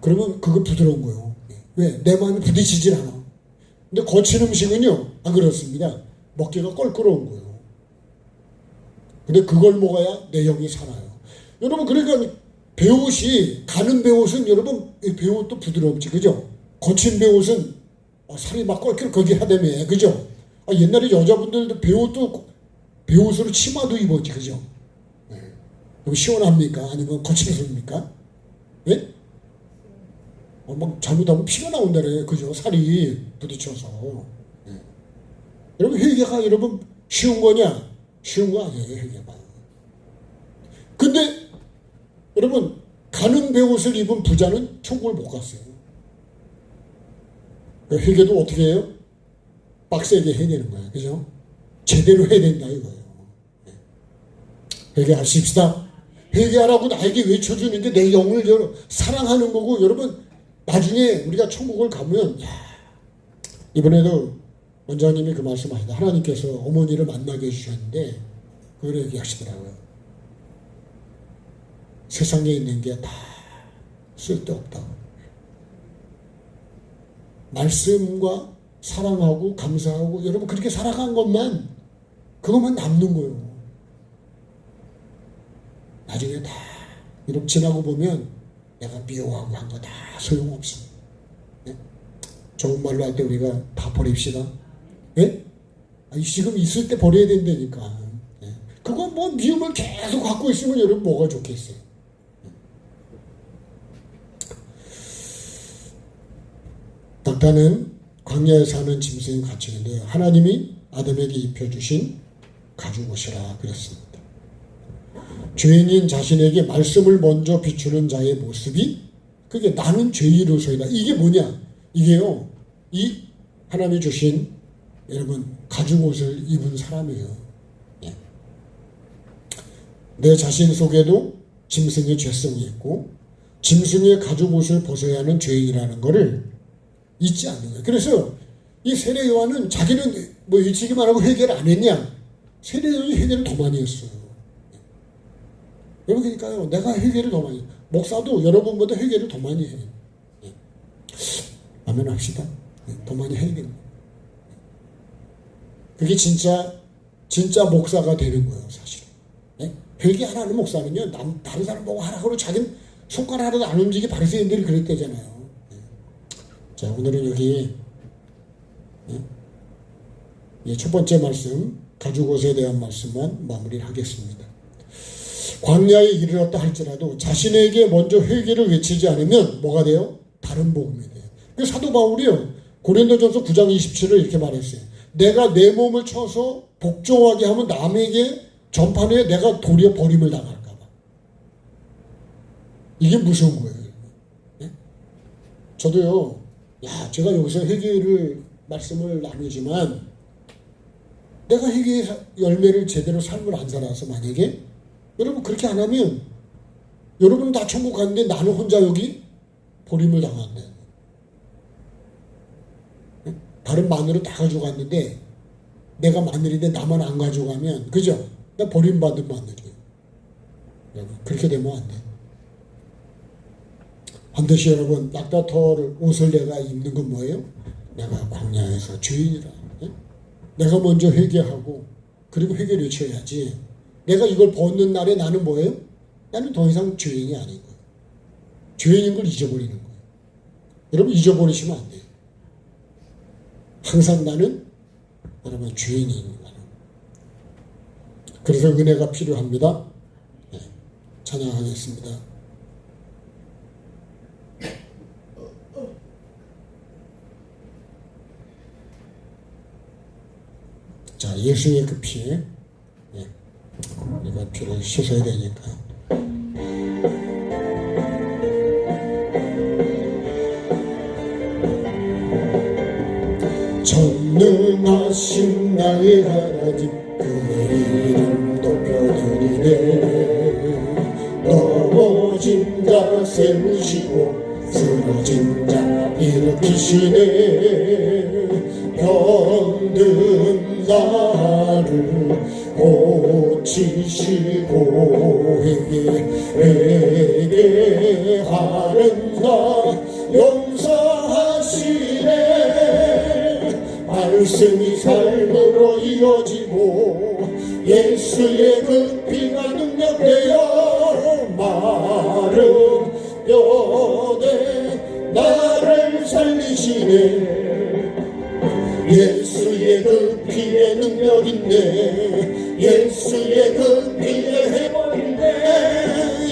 그러면 그거 부드러운 거예요. 왜? 내 마음이 부딪히질 않아. 근데 거친 음식은요, 안 그렇습니다. 먹기가 껄끄러운 거예요. 근데 그걸 먹어야 내 영이 살아요. 여러분 그러니까 배옷이, 가는 배옷은 여러분 배옷도 부드럽지, 그죠? 거친 배옷은 살이 막 껄끄럽게 하다며, 그죠? 옛날에 여자분들도 배옷으로 치마도 입었지, 그죠? 네. 그럼 시원합니까? 아니면 거칠습니까? 예? 막 잘못하면 피가 나온다래, 그죠? 살이 부딪혀서. 네. 여러분 회개가 여러분 쉬운 거냐? 쉬운 거 아니에요, 회개가. 근데 여러분 가는 배옷을 입은 부자는 천국을 못 갔어요. 회개도 어떻게 해요? 빡세게 해야 되는 거예요, 그죠? 제대로 해야 된다 이거예요. 회개하십시다. 회개하라고 나에게 외쳐주는 게 내 영을 사랑하는 거고, 여러분 나중에 우리가 천국을 가면, 이번에도 원장님이 그 말씀하시다. 하나님께서 어머니를 만나게 해주셨는데 그걸 얘기하시더라고요. 세상에 있는 게 다 쓸데없다. 말씀과 사랑하고 감사하고 여러분 그렇게 살아간 것만, 그것만 남는 거예요. 나중에 다 이렇게 지나고 보면 내가 미워하고 한 거 다 소용없어. 네? 좋은 말로 할 때 우리가 다 버립시다. 네? 지금 있을 때 버려야 된다니까. 네? 그거 뭐 미움을 계속 갖고 있으면 여러분 뭐가 좋겠어요. 낙타는 광야에 사는 짐승의 가축인데요. 하나님이 아담에게 입혀주신 가죽옷이라 그랬습니다. 죄인인 자신에게 말씀을 먼저 비추는 자의 모습이, 그게 나는 죄인으로서이다. 이게 뭐냐? 이게요, 이 하나님이 주신 여러분 가죽옷을 입은 사람이에요. 예. 내 자신 속에도 짐승의 죄성이 있고 짐승의 가죽옷을 벗어야 하는 죄인이라는 것을 잊지 않는 거예요. 그래서 이 세례 요한은 자기는 뭐 일찍이 말하고 회개를 안 했냐? 세례 요한이 회개를 더 많이 했어요. 여러분 그러니까요, 내가 회개를 더 많이, 목사도 여러분보다 회개를 더 많이 해요. 아멘 합시다. 더 많이 해야 됩니다. 그게 진짜 목사가 되는 거예요, 사실. 회개 안 하는 목사는요, 다른 사람 보고 하라 그러고 자기는 손가락으로도 안 움직이 바리새인들이 그랬대잖아요. 자, 오늘은 여기 첫 번째 말씀, 가죽옷에 대한 말씀만 마무리를 하겠습니다. 광야에 이르렀다 할지라도 자신에게 먼저 회개를 외치지 않으면 뭐가 돼요? 다른 복음이 돼요. 그 사도 바울이요, 고린도전서 9장 27을 이렇게 말했어요. 내가 내 몸을 쳐서 복종하게 하면 남에게 전파에 내가 도리어 버림을 당할까 봐. 이게 무서운 거예요. 네? 저도요, 제가 여기서 회개를 말씀을 나누지만 내가 회개의 열매를 제대로 삶을 안 살아서 만약에 여러분 그렇게 안 하면 여러분 다 천국 가는데 나는 혼자 여기 버림을 당한다. 다른 마늘을 다 가져갔는데 내가 마늘인데 나만 안 가져가면, 그죠? 나 버림받은 마늘이에요. 여러분 그렇게 되면 안 돼. 반드시 여러분 낙타털 옷을 내가 입는 건 뭐예요? 내가 광야에서 죄인이라. 내가 먼저 회개하고 그리고 회개를 외쳐야지. 내가 이걸 벗는 날에 나는 뭐예요? 나는 더 이상 죄인이 아닌 거예요. 죄인인 걸 잊어버리는 거예요. 여러분 잊어버리시면 안 돼요. 항상 나는 여러분 죄인인 거예요. 그래서 은혜가 필요합니다. 네, 찬양하겠습니다. 자, 예수의 그 피에 우리가 피를 씻어야 되니까. 전능하신 나의 하나님 그의 이름 높여드리네. 넘어진 자 세우시고 쓰러진 자 일으키시네. 병든 나를 고치시고 회개하는 나 용서하시네. 말씀이 삶으로 이어지고 예수의 그 피가 능력되어 마른 뼈대 나를 살리시네. 예수의 그 피에 능력 있네. 예수의 그 피에 회복 있네.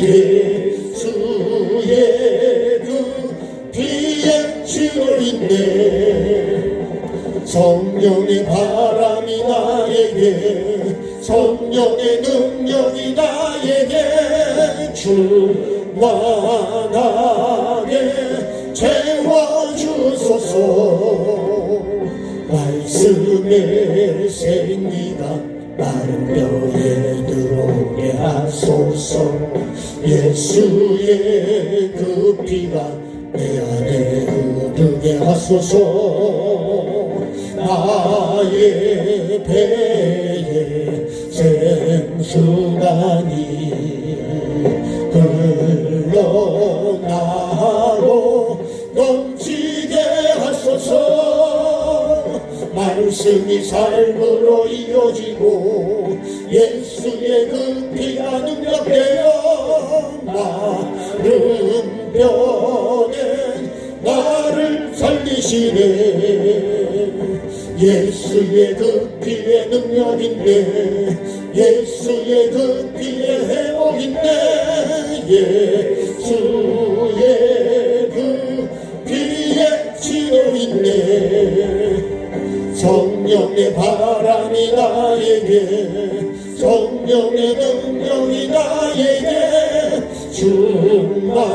예수의 그 피에 치료 있네. 성령의 바람이 나에게 성령의 능력이 나에게 충만하게 채워주소서. 말씀의 생기가 마른 뼈에 들어오게 하소서. 예수의 그 피가 내 안에 흐르게 하소서. 나의 배에 생수간이 흘러나고 넘치게 하소서. 말씀이 삶으로 이어지고 예수의 그 피가 능력되어 마른 뼈에 나를 살리시네. 예수의 그 피에 능력인데 예수의 그 피에 회복인데 예수의 그 피에 치료인데. 성령의 바람이 나에게 성령의 능력이 나에게 충만하게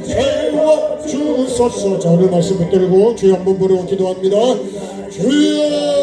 채워주소서. 자, 오늘 말씀 붙들고 주여 한번 부르고 기도합니다. 주여.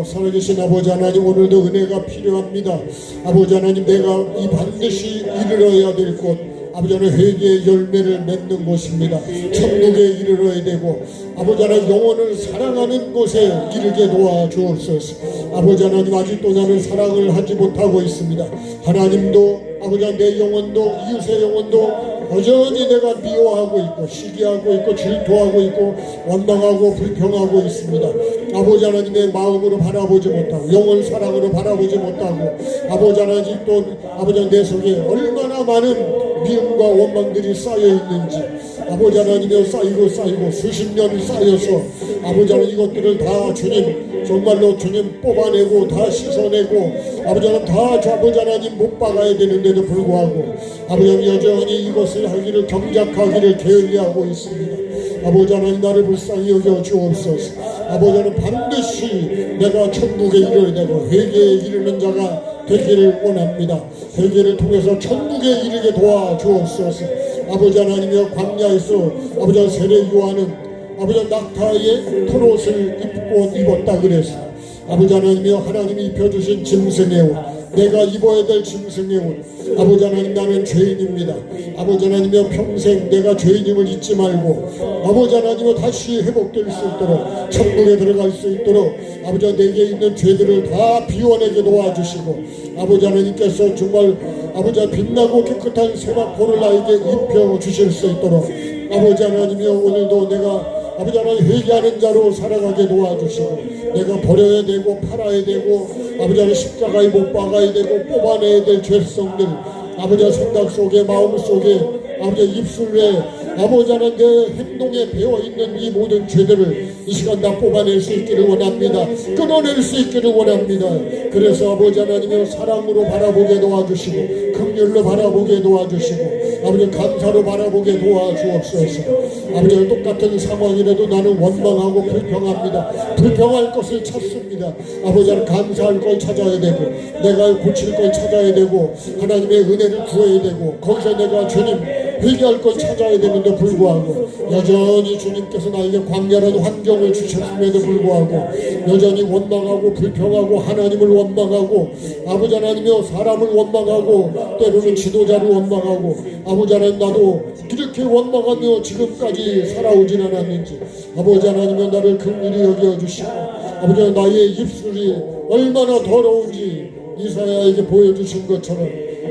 살아계신 아버지 하나님, 오늘도 은혜가 필요합니다. 아버지 하나님, 내가 이 반드시 이르러야 될 곳, 아버지 하나님 회개의 열매를 맺는 곳입니다. 천국에 이르러야 되고 아버지 하나님 영혼을 사랑하는 곳에 이르게 도와주옵소서. 아버지 하나님, 아직도 나는 사랑을 하지 못하고 있습니다. 하나님도 아버지 하나님 내 영혼도 이웃의 영혼도 여전히 내가 미워하고 있고 시기하고 있고 질투하고 있고 원망하고 불평하고 있습니다. 아버지 하나님의 마음으로 바라보지 못하고 영혼 사랑으로 바라보지 못하고 아버지 하나님 또 아버지 하나님 내 속에 얼마나 많은 미움과 원망들이 쌓여 있는지 아버지 하나님의 쌓이고 수십 년이 쌓여서 아버지 하나님 이것들을 다 주님 정말로 주님 뽑아내고 다 씻어내고 아버지 하나님 다 아버지 하나님 못 박아야 되는데도 불구하고 아버지 하나님 여전히 이것을 하기를 경작하기를 게을리하고 있습니다. 아버지 하나님 나를 불쌍히 여겨 주옵소서. 아버지 하나님 반드시 내가 천국에 이르게 되고 회개에 이르는 자가 되기를 원합니다. 회개를 통해서 천국에 이르게 도와주옵소서. 아버지 하나님의 광야에서 아버지 하나님 세례 요한은 아버지 하나님 낙타의 털옷을 입었다 그래서 아버지 하나님이여 하나님이 입혀주신 짐승의 옷 내가 입어야 될 짐승의 옷 아버지 하나님 나는 죄인입니다. 아버지 하나님이여 평생 내가 죄인임을 잊지 말고 아버지 하나님이여 다시 회복될 수 있도록 천국에 들어갈 수 있도록 아버지 하나님 내게 있는 죄들을 다 비워내게 도와주시고 아버지 하나님께서 정말 아버지 하나님 빛나고 깨끗한 세마포를 나에게 입혀주실 수 있도록 아버지 하나님이여 오늘도 내가 아버지 하나님 회개하는 자로 살아가게 도와주시고 내가 버려야 되고 팔아야 되고 아버지 하나님 십자가에 못 박아야 되고 뽑아내야 될 죄성들 아버지 하나님 생각 속에 마음 속에 아버지 입술에 아버지 하나님 내 행동에 배어있는 이 모든 죄들을 이 시간 다 뽑아낼 수 있기를 원합니다. 끊어낼 수 있기를 원합니다. 그래서 아버지 하나님의 사랑으로 바라보게 도와주시고 긍휼로 바라보게 도와주시고 아버지 감사로 바라보게 도와주옵소서. 아버지 똑같은 상황이라도 나는 원망하고 불평합니다. 불평할 것을 찾습니다. 아버지 하나님 감사할 걸 찾아야 되고 내가 고칠 걸 찾아야 되고 하나님의 은혜를 구해야 되고 거기서 내가 주님 회개할 것 찾아야 되는데 불구하고 여전히 주님께서 나에게 광야라는 환경을 주셨음에도 불구하고 여전히 원망하고 불평하고 하나님을 원망하고 아버지 하나님이여 사람을 원망하고 때로는 지도자를 원망하고 아버지 하나님 나도 이렇게 원망하며 지금까지 살아오진 않았는지 아버지 하나님이여 나를 긍휼히 여겨주시고 아버지 하나님 나의 입술이 얼마나 더러운지 이사야에게 보여주신 것처럼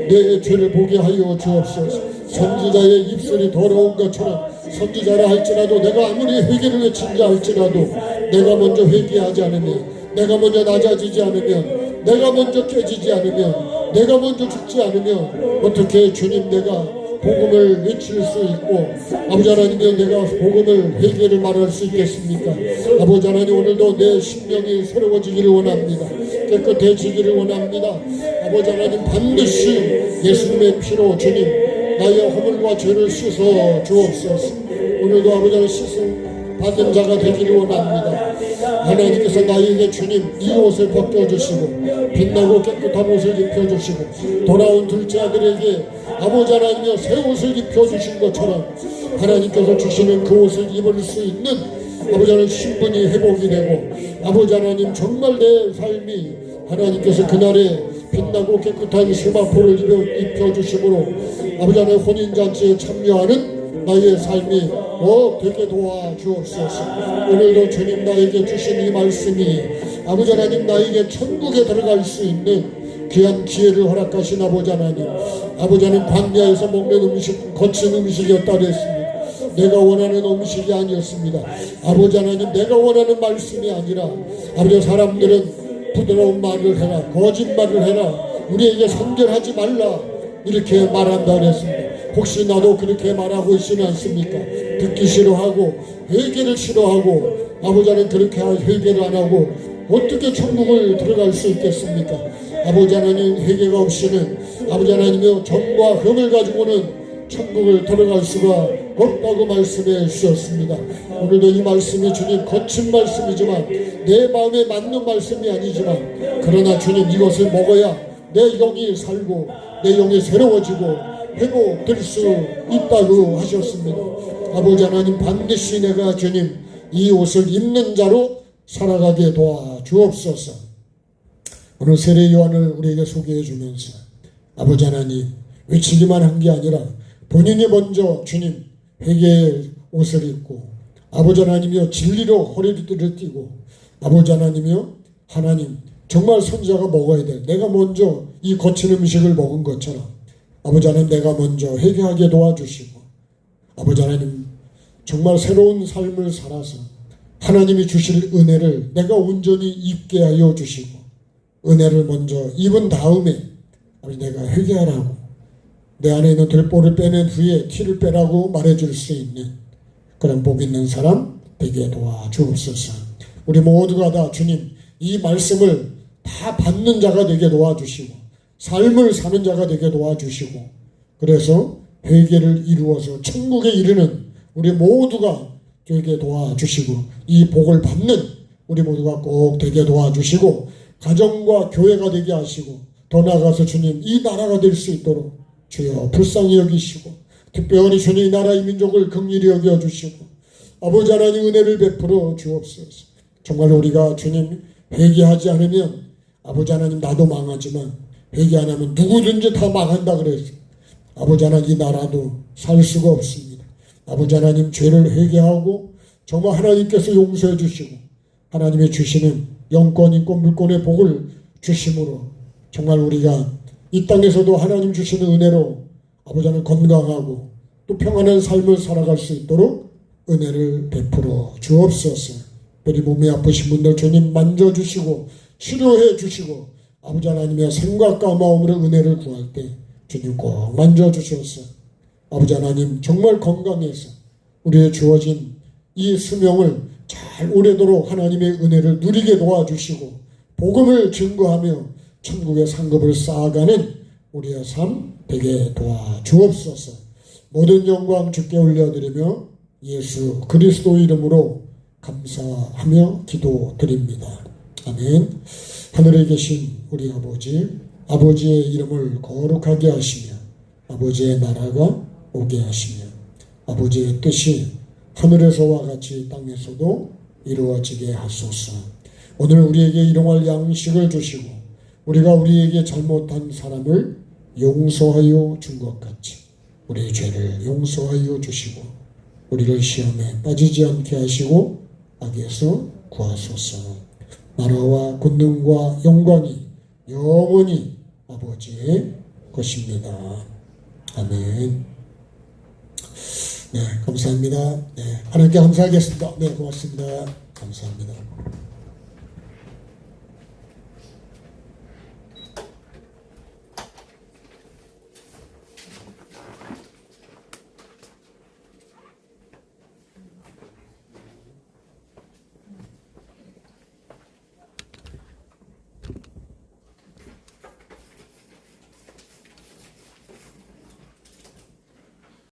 내 죄를 보게 하여 주옵소서. 선지자의 입술이 더러운 것처럼 선지자라 할지라도 내가 아무리 회개를 외친다 할지라도 내가 먼저 회개하지 않으면 내가 먼저 낮아지지 않으면 내가 먼저 깨지지 않으면 내가 먼저 죽지 않으면 어떻게 주님 내가 복음을 외칠 수 있고 아버지 하나님이여 내가 복음을 회개를 말할 수 있겠습니까? 아버지 하나님 오늘도 내 심령이 새로워지기를 원합니다. 깨끗해지기를 원합니다. 아버지 하나님 반드시 예수님의 피로 주님 나의 허물과 죄를 씻어 주옵소서. 오늘도 아버지 하나님 씻음 받은 자가 되기를 원합니다. 하나님께서 나에게 주님 이 옷을 벗겨주시고 빛나고 깨끗한 옷을 입혀주시고 돌아온 둘째 아들에게 아버지 하나님이여 새 옷을 입혀주신 것처럼 하나님께서 주시는 그 옷을 입을 수 있는 아버지 하나님 신분이 회복이 되고 아버지 하나님 정말 내 삶이 하나님께서 그날에 빛나고 깨끗한 세마포를 입혀주심으로 아버지 하나님 혼인잔치에 참여하는 나의 삶이 되게 도와주옵소서. 오늘도 주님 나에게 주신 이 말씀이 아버지 하나님 나에게 천국에 들어갈 수 있는 귀한 기회를 허락하신 아버지 하나님 아버지 하나님 광야에서 먹는 음식 거친 음식이었다 그랬습니다. 내가 원하는 음식이 아니었습니다. 아버지 하나님 내가 원하는 말씀이 아니라 아버지 사람들은 부드러운 말을 해라 거짓말을 해라 우리에게 선결하지 말라 이렇게 말한다 그랬습니다. 혹시 나도 그렇게 말하고 있지는 않습니까? 듣기 싫어하고 회개를 싫어하고 아버지 하나님 그렇게 회개를 안 하고 어떻게 천국을 들어갈 수 있겠습니까? 아버지 하나님 회개가 없이는 아버지 하나님의 정과 흠을 가지고는 천국을 들어갈 수가 없다고 말씀해 주셨습니다. 오늘도 이 말씀이 주님 거친 말씀이지만 내 마음에 맞는 말씀이 아니지만 그러나 주님 이것을 먹어야 내 영이 살고 내 영이 새로워지고 회복될 수 있다고 하셨습니다. 아버지 하나님 반드시 내가 주님 이 옷을 입는 자로 살아가게 도와주옵소서. 오늘 세례 요한을 우리에게 소개해 주면서 아버지 하나님 외치기만 한 게 아니라 본인이 먼저 주님 회개의 옷을 입고 아버지 하나님이여 진리로 허리를 띠고 아버지 하나님이여 하나님 정말 선지자가 먹어야 돼. 내가 먼저 이 거친 음식을 먹은 것처럼 아버지 하나님 내가 먼저 회개하게 도와주시고 아버지 하나님 정말 새로운 삶을 살아서 하나님이 주실 은혜를 내가 온전히 입게 하여 주시고 은혜를 먼저 입은 다음에 아버지 내가 회개하라고 내 안에 있는 들보를 빼낸 후에 티를 빼라고 말해줄 수 있는 그런 복 있는 사람 되게 도와주옵소서. 우리 모두가 다 주님 이 말씀을 다 받는 자가 되게 도와주시고 삶을 사는 자가 되게 도와주시고 그래서 회개를 이루어서 천국에 이르는 우리 모두가 되게 도와주시고 이 복을 받는 우리 모두가 꼭 되게 도와주시고 가정과 교회가 되게 하시고 더 나아가서 주님 이 나라가 될 수 있도록 주여 불쌍히 여기시고 특별히 주님 이 나라 이 민족을 긍휼히 여겨주시고 아버지 하나님 은혜를 베풀어 주옵소서. 정말 우리가 주님 회개하지 않으면 아버지 하나님 나도 망하지만 회개 안 하면 누구든지 다 망한다 그랬어요. 아버지 하나님 이 나라도 살 수가 없습니다. 아버지 하나님 죄를 회개하고 정말 하나님께서 용서해 주시고 하나님이 주시는 영권 인권 물권의 복을 주심으로 정말 우리가 이 땅에서도 하나님 주시는 은혜로 아버지 하나님 건강하고 또 평안한 삶을 살아갈 수 있도록 은혜를 베풀어 주옵소서. 우리 몸이 아프신 분들 주님 만져주시고 치료해 주시고 아버지 하나님의 생각과 마음으로 은혜를 구할 때 주님 꼭 만져주셔서 아버지 하나님 정말 건강해서 우리의 주어진 이 수명을 잘 오래도록 하나님의 은혜를 누리게 도와주시고 복음을 증거하며 천국의 상급을 쌓아가는 우리의 삶 되게 도와주옵소서. 모든 영광 주께 올려드리며 예수 그리스도 이름으로 감사하며 기도드립니다. 아멘. 하늘에 계신 우리 아버지, 아버지의 이름을 거룩하게 하시며 아버지의 나라가 오게 하시며 아버지의 뜻이 하늘에서와 같이 땅에서도 이루어지게 하소서. 오늘 우리에게 일용할 양식을 주시고 우리가 우리에게 잘못한 사람을 용서하여 준 것 같이 우리의 죄를 용서하여 주시고 우리를 시험에 빠지지 않게 하시고 악에서 구하소서. 나라와 권능과 영광이 영원히 아버지의 것입니다. 아멘. 네, 감사합니다. 네, 하나님께 감사하겠습니다. 네, 고맙습니다. 감사합니다.